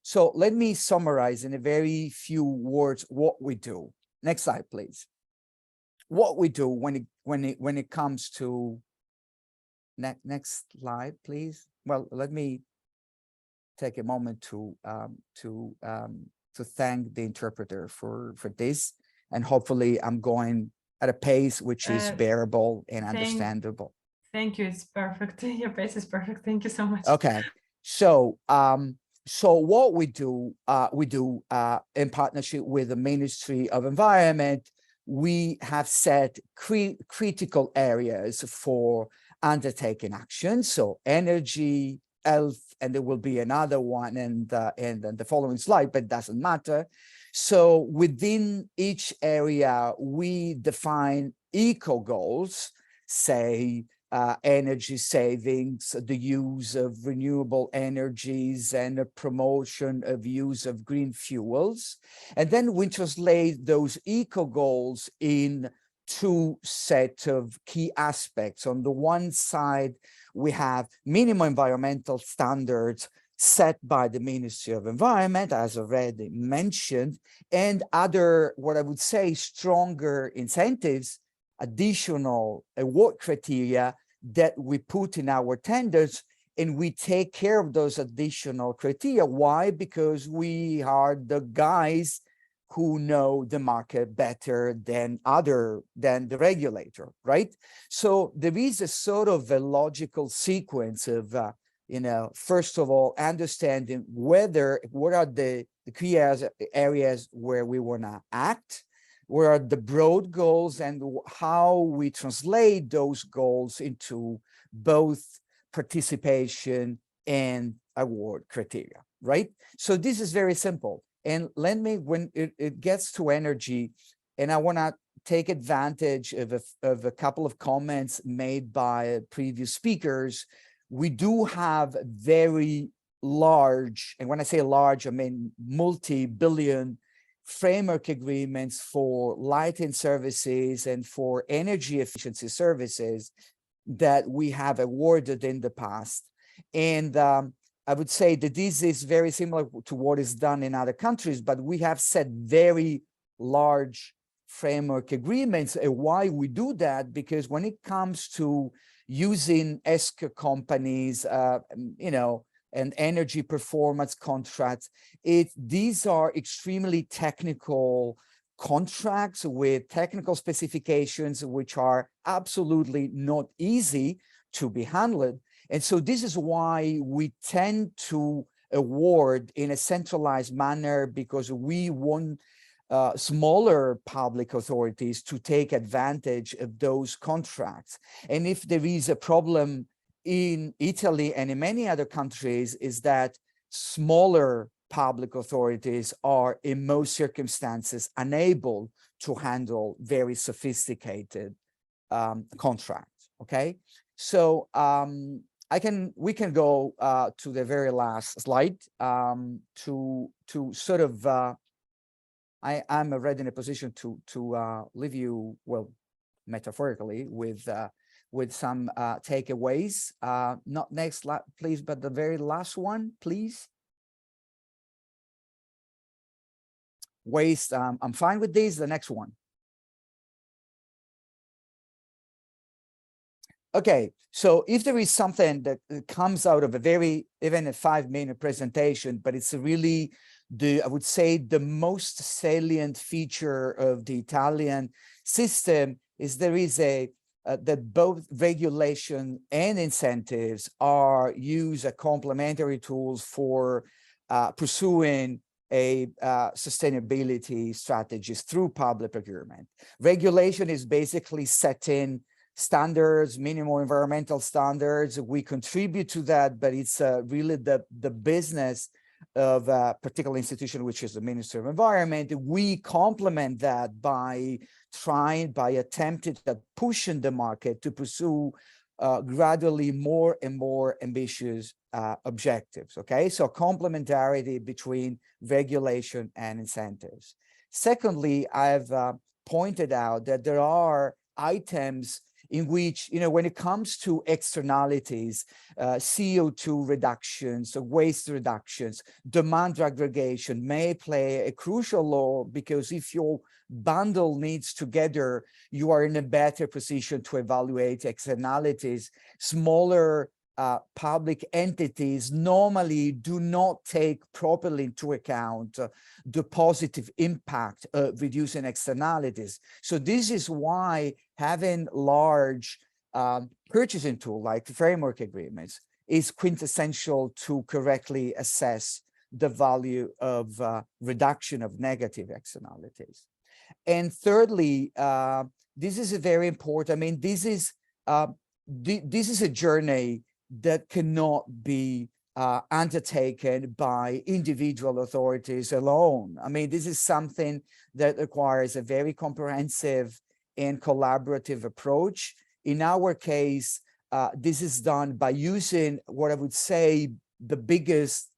So let me summarize in a very few words what we do. Next slide, please. What we do when it comes to next slide, please. Well, let me take a moment to thank the interpreter for this, and hopefully I'm going at a pace which is bearable and understandable. Thank you. It's perfect. Your pace is perfect. Thank you so much. Okay, so so what we do in partnership with the Ministry of Environment, we have set critical areas for undertaking action. So energy, health, and there will be another one and the following slide, but it doesn't matter. So within each area, we define eco goals, say energy savings, the use of renewable energies, and a promotion of use of green fuels. And then we translate those eco goals in two sets of key aspects. On the one side, we have minimum environmental standards set by the Ministry of Environment, as already mentioned, and other, what I would say, stronger incentives, additional award criteria that we put in our tenders, and we take care of those additional criteria. Why? Because we are the guys who know the market better than the regulator, right? So there is a sort of a logical sequence of, first of all, understanding what are the key areas where we want to act, what are the broad goals, and how we translate those goals into both participation and award criteria, right? So this is very simple. And let me, when it gets to energy, and I want to take advantage of a couple of comments made by previous speakers, we do have very large, and when I say large, I mean multi-billion framework agreements for lighting services and for energy efficiency services that we have awarded in the past. And I would say that this is very similar to what is done in other countries, but we have set very large framework agreements. And why we do that? Because when it comes to using ESCO companies, and energy performance contracts, these are extremely technical contracts with technical specifications, which are absolutely not easy to be handled. And so this is why we tend to award in a centralized manner, because we want smaller public authorities to take advantage of those contracts. And if there is a problem in Italy and in many other countries, is that smaller public authorities are in most circumstances unable to handle very sophisticated contracts. Okay, so we can go to the very last slide to sort of I'm already in a position to leave you, well, metaphorically, with some takeaways. Not next slide, please, but the very last one, please. waste. I'm fine with these. The next one. Okay, so if there is something that comes out of a very, even a 5-minute presentation, but it's really I would say the most salient feature of the Italian system is there is that both regulation and incentives are used as complementary tools for pursuing a sustainability strategies through public procurement. Regulation is basically setting standards, minimum environmental standards. We contribute to that, but it's really the business of a particular institution, which is the Ministry of Environment. We complement that by attempting to pushing the market to pursue gradually more and more ambitious objectives. Okay, so complementarity between regulation and incentives. Secondly, I've pointed out that there are items in which, when it comes to externalities, CO2 reductions, waste reductions, demand aggregation may play a crucial role, because if your bundle needs together, you are in a better position to evaluate externalities. Smaller public entities normally do not take properly into account the positive impact of reducing externalities. So this is why having large purchasing tool like framework agreements is quintessential to correctly assess the value of reduction of negative externalities. And thirdly, this is a very important, I mean, this is a journey that cannot be undertaken by individual authorities alone. I mean, this is something that requires a very comprehensive and collaborative approach. In our case, this is done by using what I would say the biggest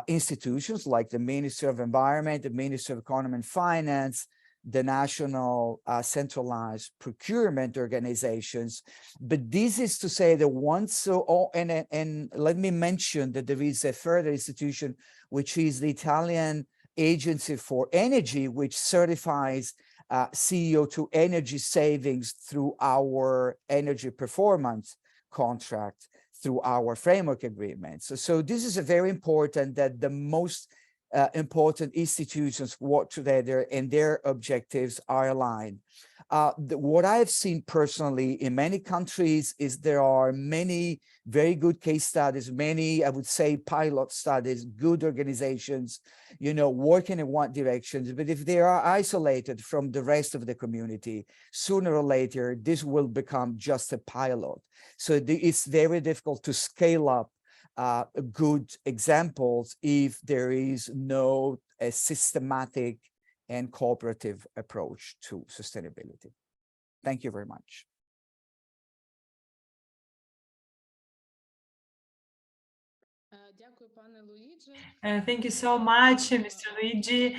institutions like the Ministry of Environment, the Ministry of Economy and Finance, the national centralized procurement organizations. But this is to say that once, and let me mention that there is a further institution, which is the Italian Agency for Energy, which certifies CO2 energy savings through our energy performance contract, through our framework agreements. So this is a very important, that the most important institutions work together and their objectives are aligned. What I've seen personally in many countries is there are many very good case studies, many, I would say, pilot studies, good organizations, working in one direction. But if they are isolated from the rest of the community, sooner or later, this will become just a pilot. So it's very difficult to scale up good examples if there is no systematic and cooperative approach to sustainability. Thank you very much. Thank you so much, Mr. Luigi.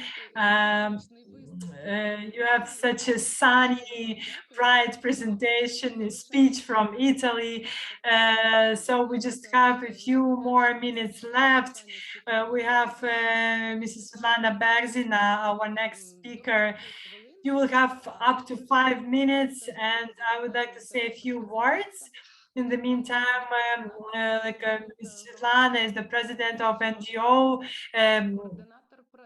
You have such a sunny, bright presentation, a speech from Italy. So we just have a few more minutes left. We have Mrs. Svetlana Bergzina, our next speaker. You will have up to 5 minutes, and I would like to say a few words. In the meantime, Ms. Svetlana is the president of NGO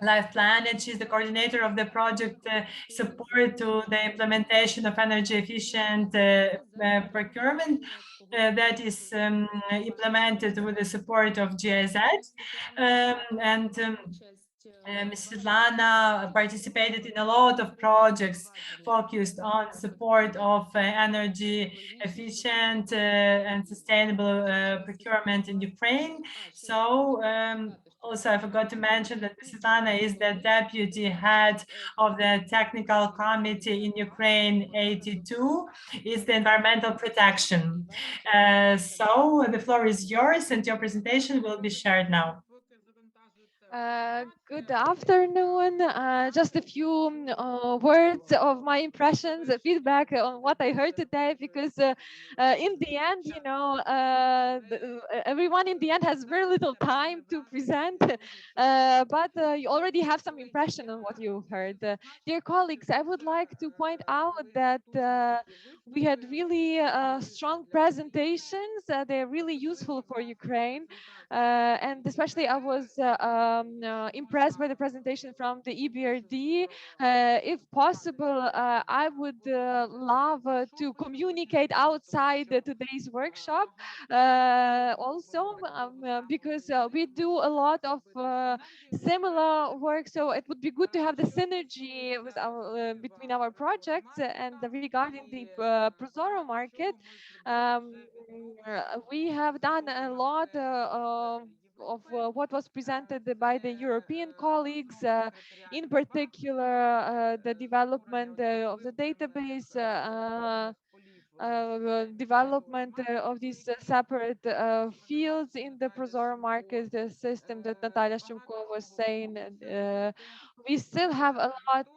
Life Planet. She's the coordinator of the project support to the implementation of energy efficient procurement that is implemented with the support of GIZ. Ms. Svetlana participated in a lot of projects focused on support of energy efficient and sustainable procurement in Ukraine. So also, I forgot to mention that Svetlana is the deputy head of the technical committee in Ukraine 82, is the environmental protection. So the floor is yours and your presentation will be shared now. Good afternoon. Just a few words of my impressions, feedback on what I heard today, because in the end, everyone in the end has very little time to present, but you already have some impression on what you heard. Dear colleagues, I would like to point out that we had really strong presentations. They're really useful for Ukraine. And especially I was impressed by the presentation from the EBRD. If possible, I would love to communicate outside today's workshop also, because we do a lot of similar work, so it would be good to have the synergy with between our projects. And regarding the Prozoro market, um, we have done a lot of what was presented by the European colleagues, in particular the development of the database, development of these separate fields in the Prozoro market system that Natalia Shumko was saying. We still have a lot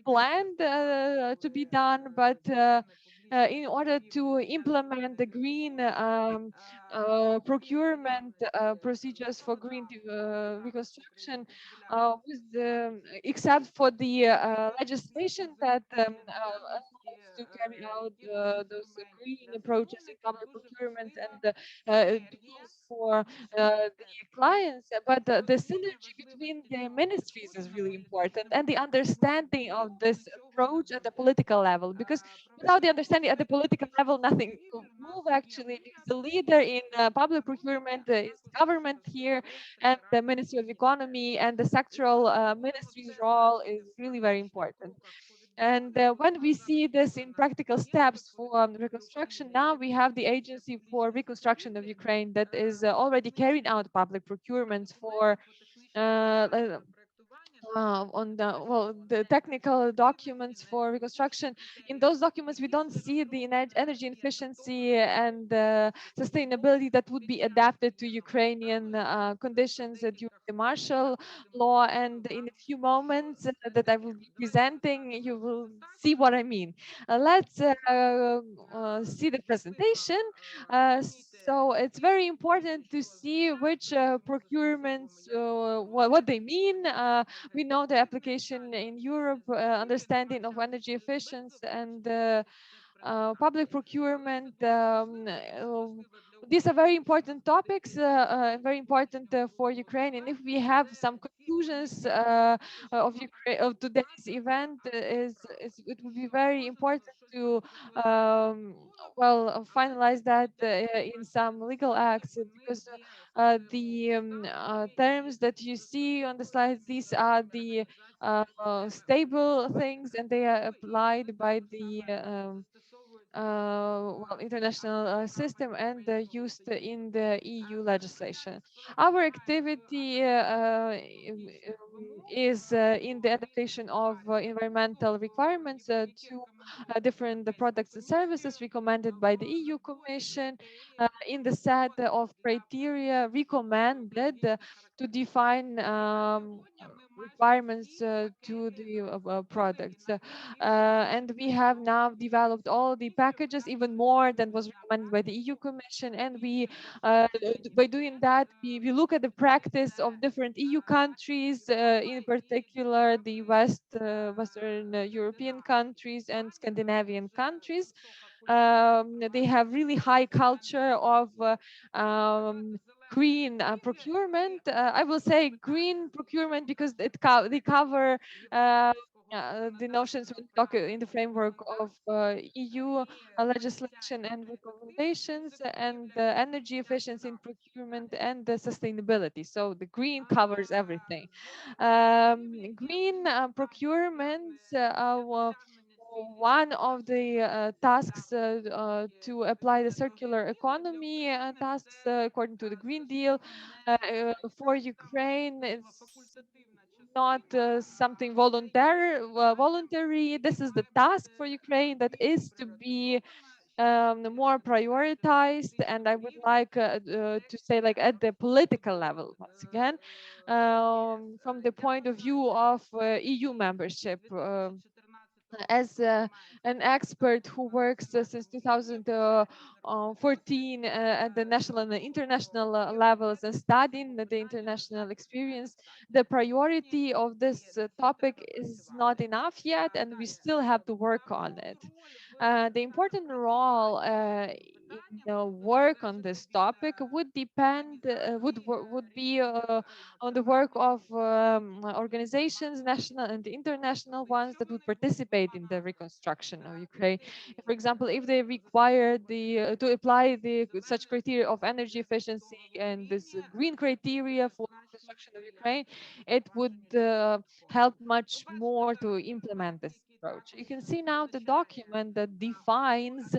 planned to be done, but in order to implement the green procurement procedures for green reconstruction, with except for the legislation that allows to carry out those green approaches in public procurement and tools for the clients. But the synergy between the ministries is really important, and the understanding of this approach at the political level, because without the understanding at the political level, nothing will move actually, because the leader in public procurement is government here, and the Ministry of Economy and the sectoral ministry's role is really very important. And when we see this in practical steps for reconstruction, now we have the Agency for Reconstruction of Ukraine that is already carrying out public procurements for on the technical documents for reconstruction. In those documents, we don't see the energy efficiency and sustainability that would be adapted to Ukrainian conditions during the martial law. And in a few moments that I will be presenting, you will see what I mean. Let's see the presentation. So it's very important to see which procurements, what they mean. We know the application in Europe, understanding of energy efficiency and public procurement. These are very important topics, very important for Ukraine. And if we have some conclusions of Ukraine, of today's event, is it would be very important to finalize that in some legal acts, because the terms that you see on the slides, these are the stable things, and they are applied by the international system and used in the EU legislation. Our activity is in the adaptation of environmental requirements to different products and services recommended by the EU Commission, in the set of criteria recommended to define requirements to the products. And we have now developed all the packages, even more than was recommended by the EU Commission. And we, by doing that, we look at the practice of different EU countries, in particular the Western European countries and Scandinavian countries. They have really high culture of green procurement. I will say green procurement because they cover the notions we talk in the framework of EU legislation and recommendations, and energy efficiency in procurement and the sustainability. So the green covers everything. Green procurements one of the tasks to apply the circular economy tasks according to the Green Deal for Ukraine. It's not something voluntary. This is the task for Ukraine that is to be more prioritized. And I would like to say, like, at the political level, once again, from the point of view of EU membership. As an expert who works since 2014 at the national and the international levels and studying the international experience, the priority of this topic is not enough yet, and we still have to work on it. The important role in the work on this topic would depend, would be on the work of organizations, national and international ones, that would participate in the reconstruction of Ukraine. For example, if they require to apply the such criteria of energy efficiency and this green criteria for reconstruction of Ukraine, it would help much more to implement this approach. You can see now the document that defines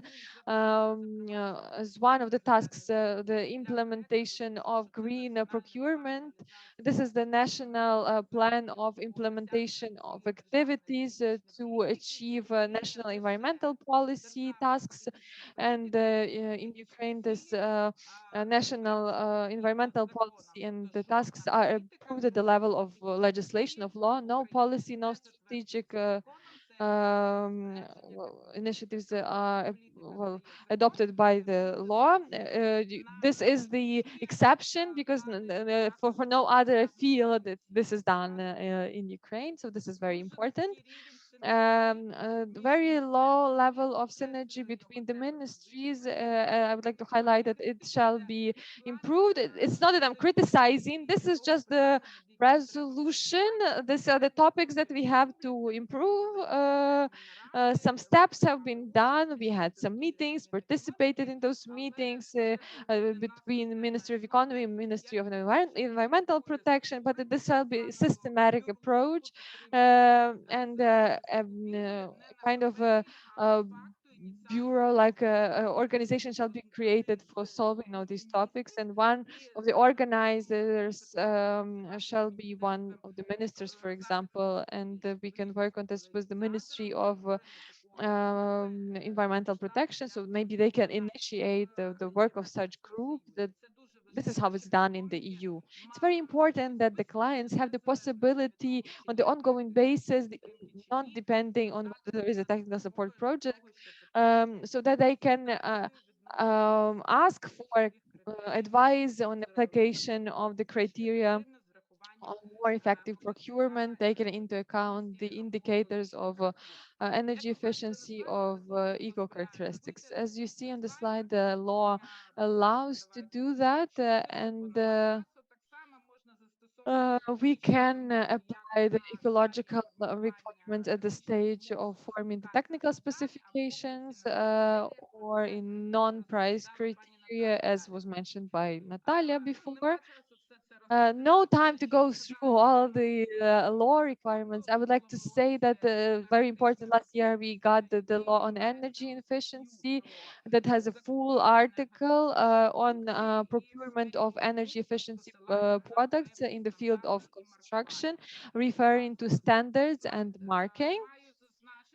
as one of the tasks the implementation of green procurement. This is the national plan of implementation of activities to achieve national environmental policy tasks. And in Ukraine, this national environmental policy and the tasks are approved at the level of legislation of law. No policy, no strategic initiatives are adopted by the law. This is the exception, because for no other field this is done in Ukraine. So this is very important. A very low level of synergy between the ministries. I would like to highlight that it shall be improved. It's not that I'm criticizing, this is just the resolution. These are the topics that we have to improve. Some steps have been done. We had some meetings, participated in those meetings between the Ministry of Economy and Ministry of Environmental Protection, but this shall be a systematic approach and kind of a bureau, like a organization, shall be created for solving all these topics, and one of the organizers shall be one of the ministers, for example, and we can work on this with the Ministry of Environmental Protection, so maybe they can initiate the work of such group. That this is how it's done in the EU. It's very important that the clients have the possibility on the ongoing basis, not depending on whether there is a technical support project, so that they can ask for advice on application of the criteria on more effective procurement, taking into account the indicators of energy efficiency, of eco characteristics. As you see on the slide, the law allows to do that, and we can apply the ecological requirements at the stage of forming the technical specifications or in non-price criteria, as was mentioned by Natalia before. No time to go through all the law requirements. I would like to say that very important, last year we got the law on energy efficiency that has a full article on procurement of energy efficiency products in the field of construction, referring to standards and marking.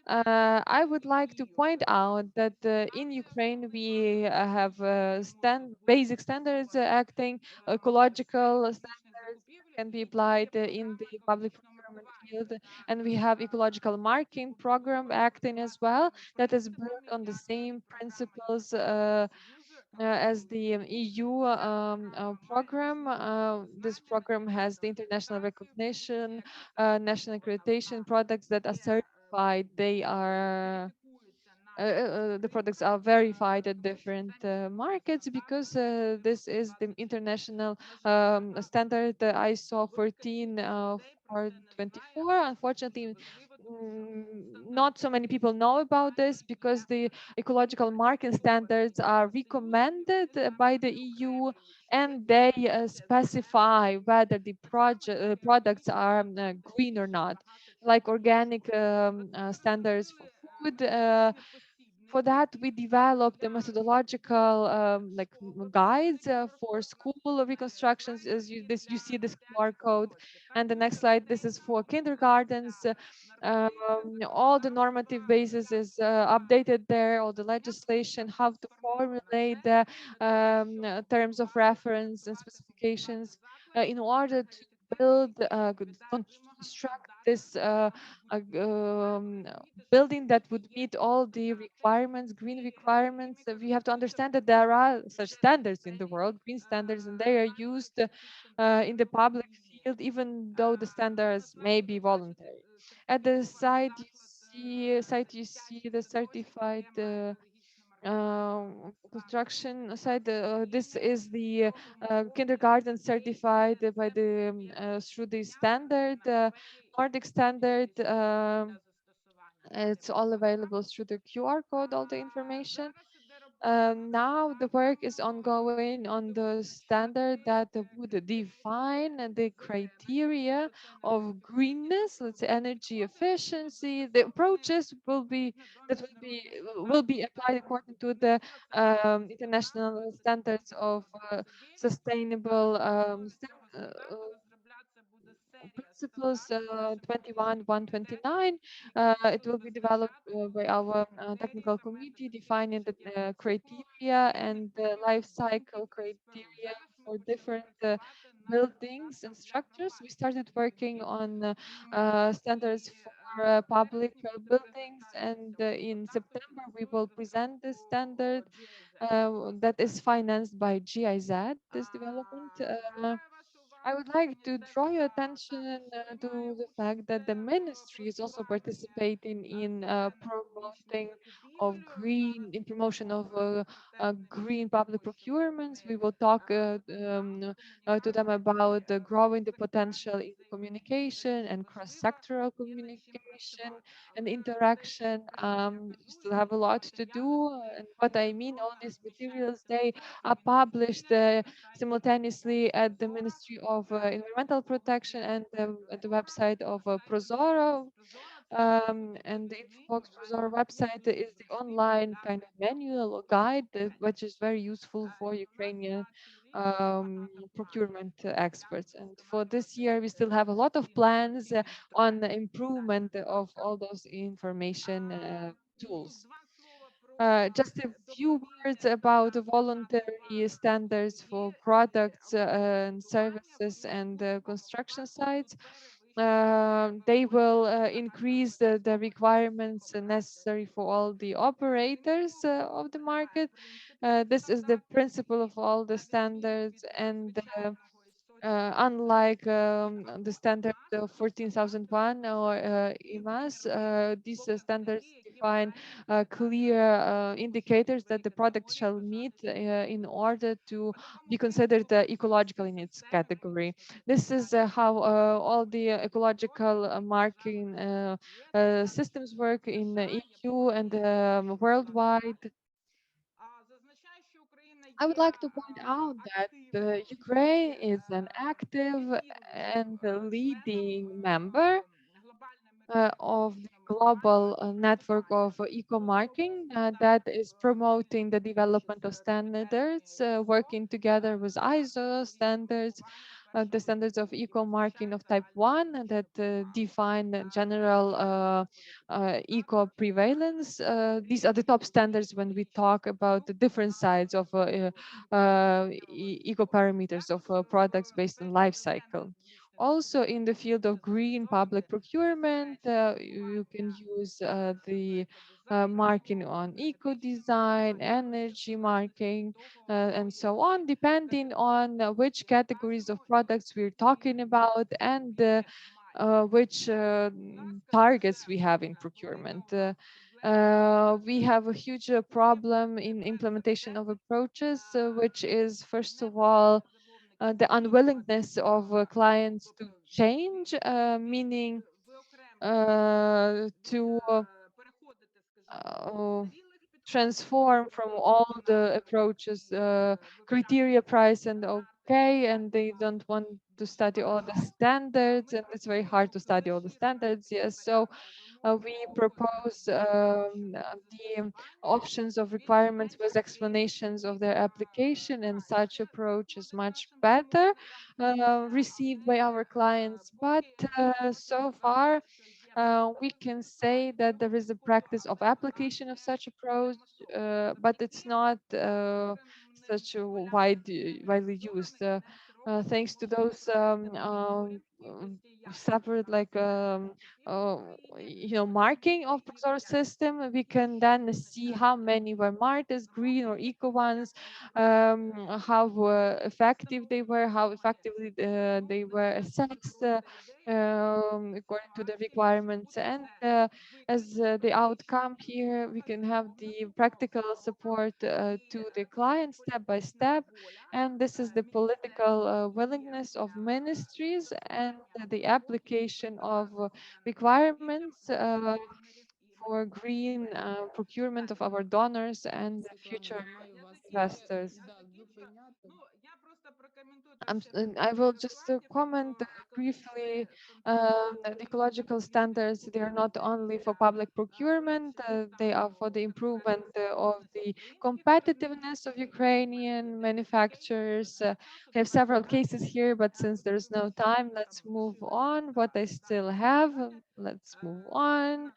I would like to point out that in Ukraine we have basic standards acting, ecological standards can be applied in the public procurement field, and we have ecological marking program acting as well, that is built on the same principles as the EU program. This program has the international recognition, national accreditation, products that are certified. They are the products are verified at different markets, because this is the international standard ISO 14424. Unfortunately, not so many people know about this, because the ecological marking standards are recommended by the EU, and they specify whether the products are green or not, like organic standards for food. For that, we developed the methodological guides for school reconstructions. As you see this QR code, and the next slide. This is for kindergartens. All the normative basis is updated there. All the legislation, how to formulate the terms of reference and specifications in order to build, construct this building that would meet all the requirements, green requirements. We have to understand that there are such standards in the world, green standards, and they are used in the public field, even though the standards may be voluntary. At the site you see the certified construction site. This is the kindergarten certified by the through the standard Nordic standard. It's all available through the QR code, all the information. Now the work is ongoing on the standard that would define the criteria of greenness, let's say energy efficiency. The approaches will be applied according to the international standards of sustainable principles 21 129. It will be developed by our technical committee, defining the criteria and the life cycle criteria for different buildings and structures. We started working on standards for public buildings, and in September we will present the standard that is financed by GIZ, this development. I would like to draw your attention to the fact that the ministry is also participating in promoting of green, in promotion of green public procurements. We will talk to them about growing the potential in communication and cross-sectoral communication and interaction. We still have a lot to do, and what I mean, all these materials, they are published simultaneously at the Ministry of Environmental Protection and at the website of Prozoro. And the Infobox Prozoro website is the online kind of manual or guide, which is very useful for Ukrainian procurement experts. And for this year, we still have a lot of plans on the improvement of all those information tools. Just a few words about the voluntary standards for products and services and construction sites. They will increase the requirements necessary for all the operators of the market. This is the principle of all the standards, and unlike the standard 14001 or EMAS, these standards define clear indicators that the product shall meet in order to be considered ecological in its category. This is how all the ecological marking systems work in the EU and worldwide. I would like to point out that Ukraine is an active and leading member of the global network of eco-marking that is promoting the development of standards, working together with ISO standards, the standards of eco-marking of type 1 that define the general eco-prevalence. These are the top standards when we talk about the different sides of eco-parameters of products based on life cycle. Also, in the field of green public procurement, you can use the marking on eco design, energy marking, and so on, depending on which categories of products we're talking about and which targets we have in procurement. We have a huge problem in implementation of approaches, which is, first of all, the unwillingness of clients to change, meaning to transform from all the approaches, criteria, price, and okay, and they don't want to study all the standards, and it's very hard to study all the standards. Yes, so we propose the options of requirements with explanations of their application, and such approach is much better received by our clients. But so far, we can say that there is a practice of application of such approach, but it's not such a widely used. Thanks to those separate uh, marking of Prozor system, we can then see how many were marked as green or eco ones, how effective they were, how effectively they were assessed according to the requirements. And as the outcome here, we can have the practical support to the client step by step. And this is the political willingness of ministries and the application of requirements for green procurement of our donors and future investors. I will just comment briefly. The ecological standards, they are not only for public procurement, they are for the improvement of the competitiveness of Ukrainian manufacturers. I have several cases here, but since there's no time, let's move on. What I still have, let's move on.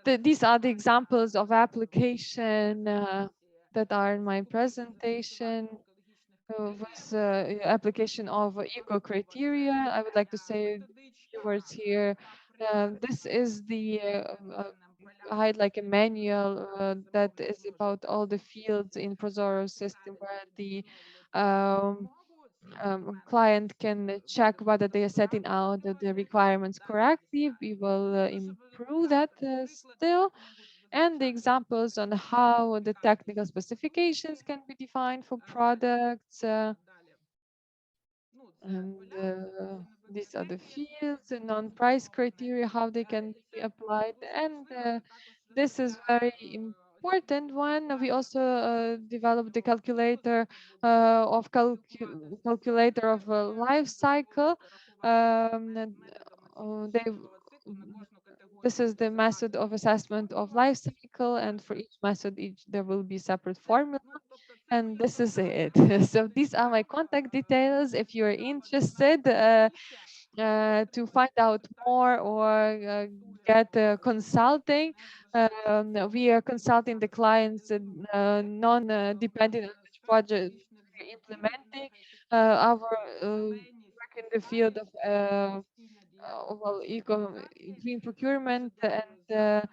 These are the examples of application that are in my presentation. With application of eco criteria, I would like to say a few words here. This is the hide like a manual that is about all the fields in Prozoro system, where the client can check whether they are setting out the requirements correctly. We will improve that still. And the examples on how the technical specifications can be defined for products. And these are the fields and non-price criteria, how they can be applied. And this is very important one. We also developed the calculator calculator of a life cycle. And, they this is the method of assessment of life cycle, and for each method there will be separate formula, and this is it. So these are my contact details if you're interested to find out more or get consulting. We are consulting the clients non-dependent on which project we're implementing. Our work in the field of well, green procurement, and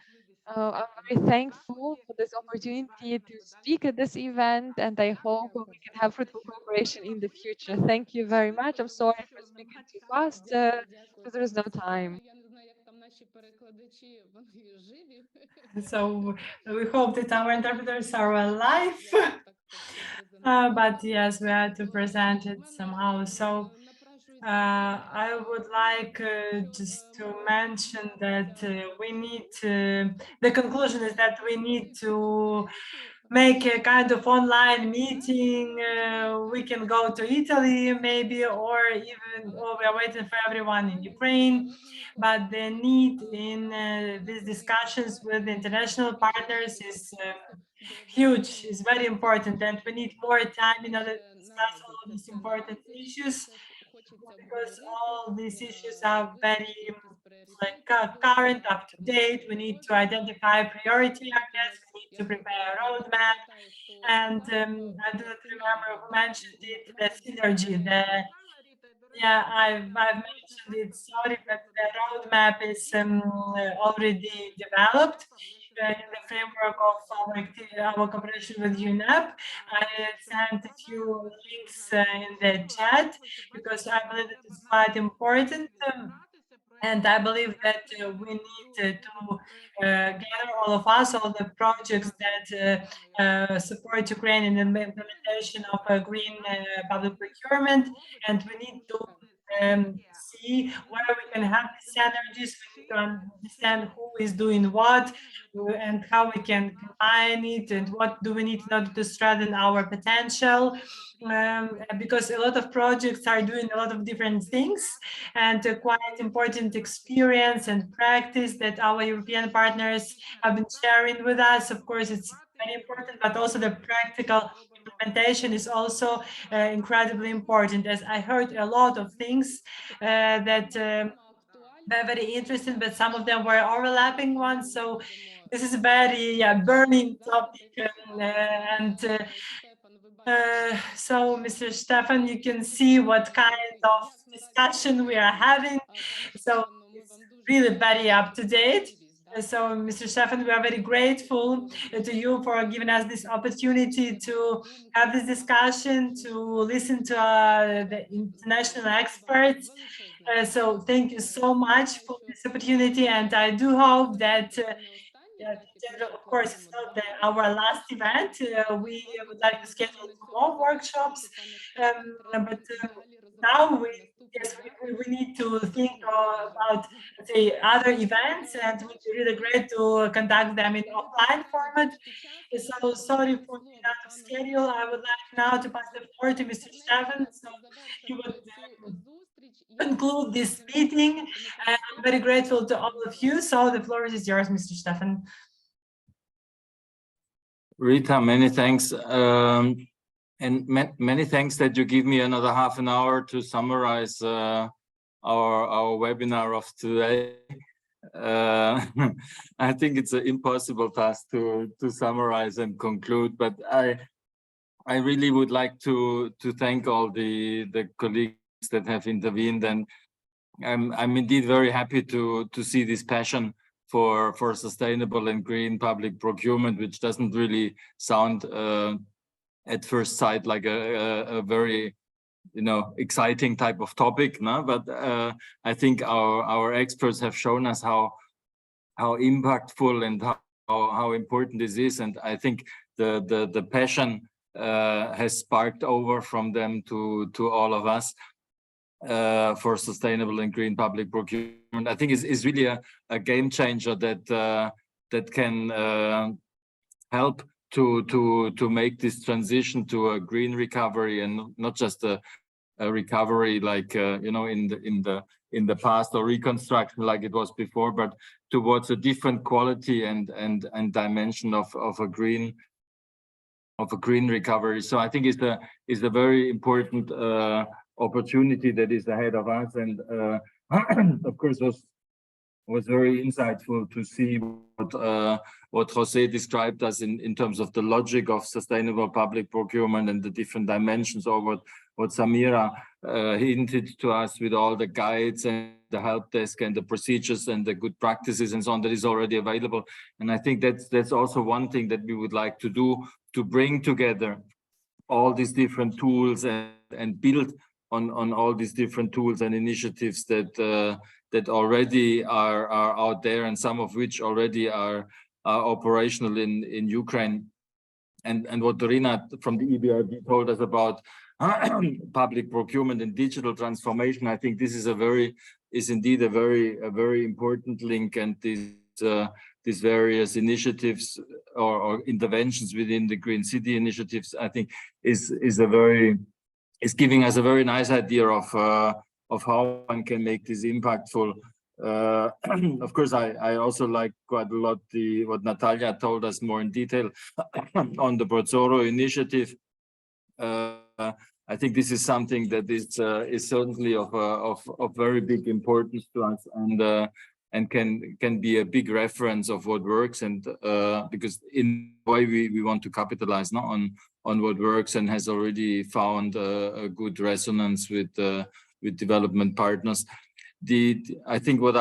I'm very thankful for this opportunity to speak at this event, and I hope we can have fruitful cooperation in the future. Thank you very much. I'm sorry for speaking too fast, because there is no time. So we hope that our interpreters are alive. But yes, we had to present it somehow. So I would like just to mention that we need the conclusion is that we need to make a kind of online meeting. We can go to Italy maybe, or we are waiting for everyone in Ukraine. But the need in these discussions with international partners is huge, is very important, and we need more time in order to discuss all these important issues, because all these issues are very current, up to date. We need to identify priority areas, we need to prepare a roadmap, and I do not remember who mentioned it, the synergy, yeah, I've mentioned it, sorry, but the roadmap is already developed in the framework of our cooperation with UNEP. I sent a few links in the chat because I believe it is quite important. And I believe that we need to gather all of us, all the projects that support Ukraine in the implementation of a green public procurement, and we need to see where we can have these synergies. We to understand who is doing what and how we can combine it and what do we need in order to strengthen our potential. Because a lot of projects are doing a lot of different things, and quite important experience and practice that our European partners have been sharing with us. Of course, it's very important, but also the practical implementation is also incredibly important, as I heard a lot of things that were very interesting, but some of them were overlapping ones. So this is a very burning topic. So, Mr. Stefan, you can see what kind of discussion we are having. So it's really very up to date. So, Mr. Stefan, we are very grateful to you for giving us this opportunity to have this discussion, to listen to the international experts. So thank you so much for this opportunity, and I do hope that of course, it's not our last event. We would like to schedule more workshops, but now we need to think about, let's say, other events, and it would be really great to conduct them in offline format. So sorry for being out of schedule. I would like now to pass the floor to Mr. Stefan, so he would conclude this meeting. I'm very grateful to all of you. So the floor is yours, Mr. Stefan. Rita, many thanks. And many thanks that you give me another half an hour to summarize our webinar of today. I think it's an impossible task to summarize and conclude, but I really would like to thank all the colleagues that have intervened, and I'm indeed very happy to see this passion for sustainable and green public procurement, which doesn't really sound at first sight like a very exciting type of topic, no? But I think our experts have shown us how impactful and how important this is, and I think the passion has sparked over from them to all of us for sustainable and green public procurement. I think is really a game changer that can help to make this transition to a green recovery, and not just a recovery like in the past, or reconstruction like it was before, but towards a different quality and dimension of a green recovery. So I think it's a very important opportunity that is ahead of us, and of course was very insightful to see what Jose described us in terms of the logic of sustainable public procurement and the different dimensions, or what Samira hinted to us with all the guides and the help desk and the procedures and the good practices and so on that is already available. And I think that's also one thing that we would like to do, to bring together all these different tools and build on all these different tools and initiatives that already are out there, and some of which already are operational in Ukraine. And what Dorina from the EBRD told us about public procurement and digital transformation, I think this is indeed a very important link, and these various initiatives or interventions within the Green City initiatives, I think is giving us a very nice idea of how one can make this impactful. Of course, I also like quite a lot what Natalia told us more in detail on the Pozzoro initiative. I think this is something that is certainly of very big importance to us, and can be a big reference of what works, and because in a way we want to capitalize now on what works and has already found a good resonance with development partners. I think what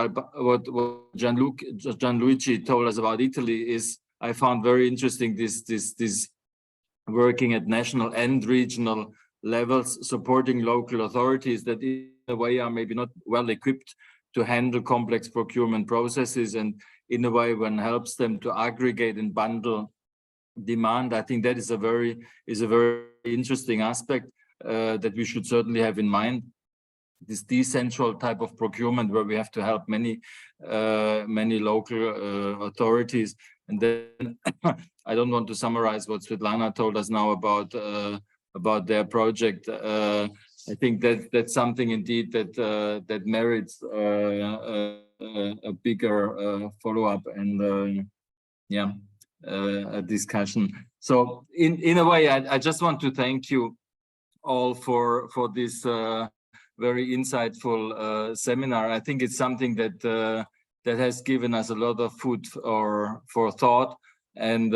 Gianluigi told us about Italy is, I found very interesting, this working at national and regional levels, supporting local authorities that in a way are maybe not well equipped to handle complex procurement processes, and in a way one helps them to aggregate and bundle demand. I think that is a very interesting aspect that we should certainly have in mind. this decentral type of procurement where we have to help many local authorities. And then I don't want to summarize what Svetlana told us now about their project. I think that's something indeed that merits a bigger follow-up and a discussion. So in a way, I just want to thank you all for this very insightful seminar. I think it's something that that has given us a lot of food for thought, and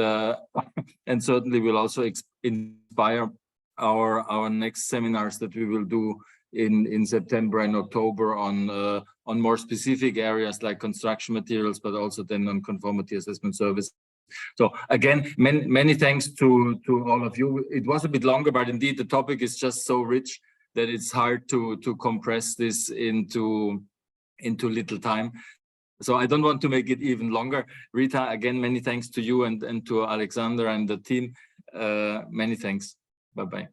and certainly will also inspire our next seminars that we will do in September and October on more specific areas like construction materials, but also then on conformity assessment service. So again, many thanks to all of you. It was a bit longer, but indeed the topic is just so rich that it's hard to compress this into little time. So I don't want to make it even longer. Rita, again, many thanks to you and to Alexander and the team. Many thanks. Bye-bye.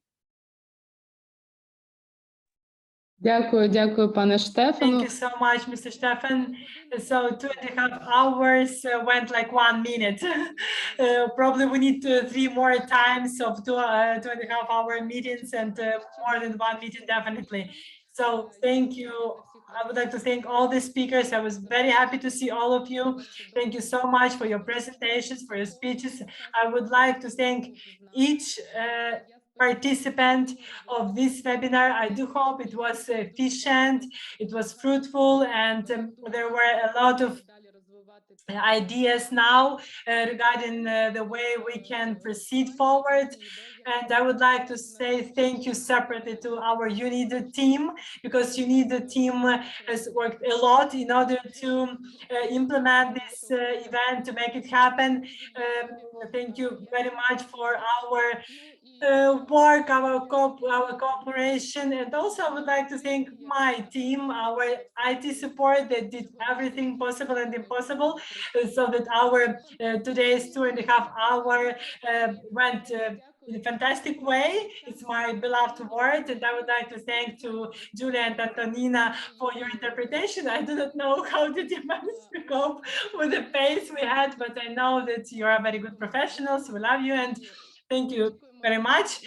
Дякую, пане Thank Штефану. you so much, Mr. Stefan. So 2.5 hours went like 1 minute. Probably we need 3 more times of 2.5 hour meetings and more than 1 meeting, definitely. So thank you. I would like to thank all the speakers. I was very happy to see all of you. Thank you so much for your presentations, for your speeches. I would like to thank each participant of this webinar. I do hope it was efficient, it was fruitful, and there were a lot of ideas now regarding the way we can proceed forward. And I would like to say thank you separately to our UNIDO team, because UNIDO team has worked a lot in order to implement this event, to make it happen. Thank you very much for our work, our cooperation, and also I would like to thank my team, our IT support that did everything possible and impossible, so that our today's 2.5 hour went in a fantastic way. It's my beloved word, and I would like to thank to Julia and Antonina for your interpretation. I do not know how did you manage to cope with the pace we had, but I know that you are very good professionals. We love you and thank you very much.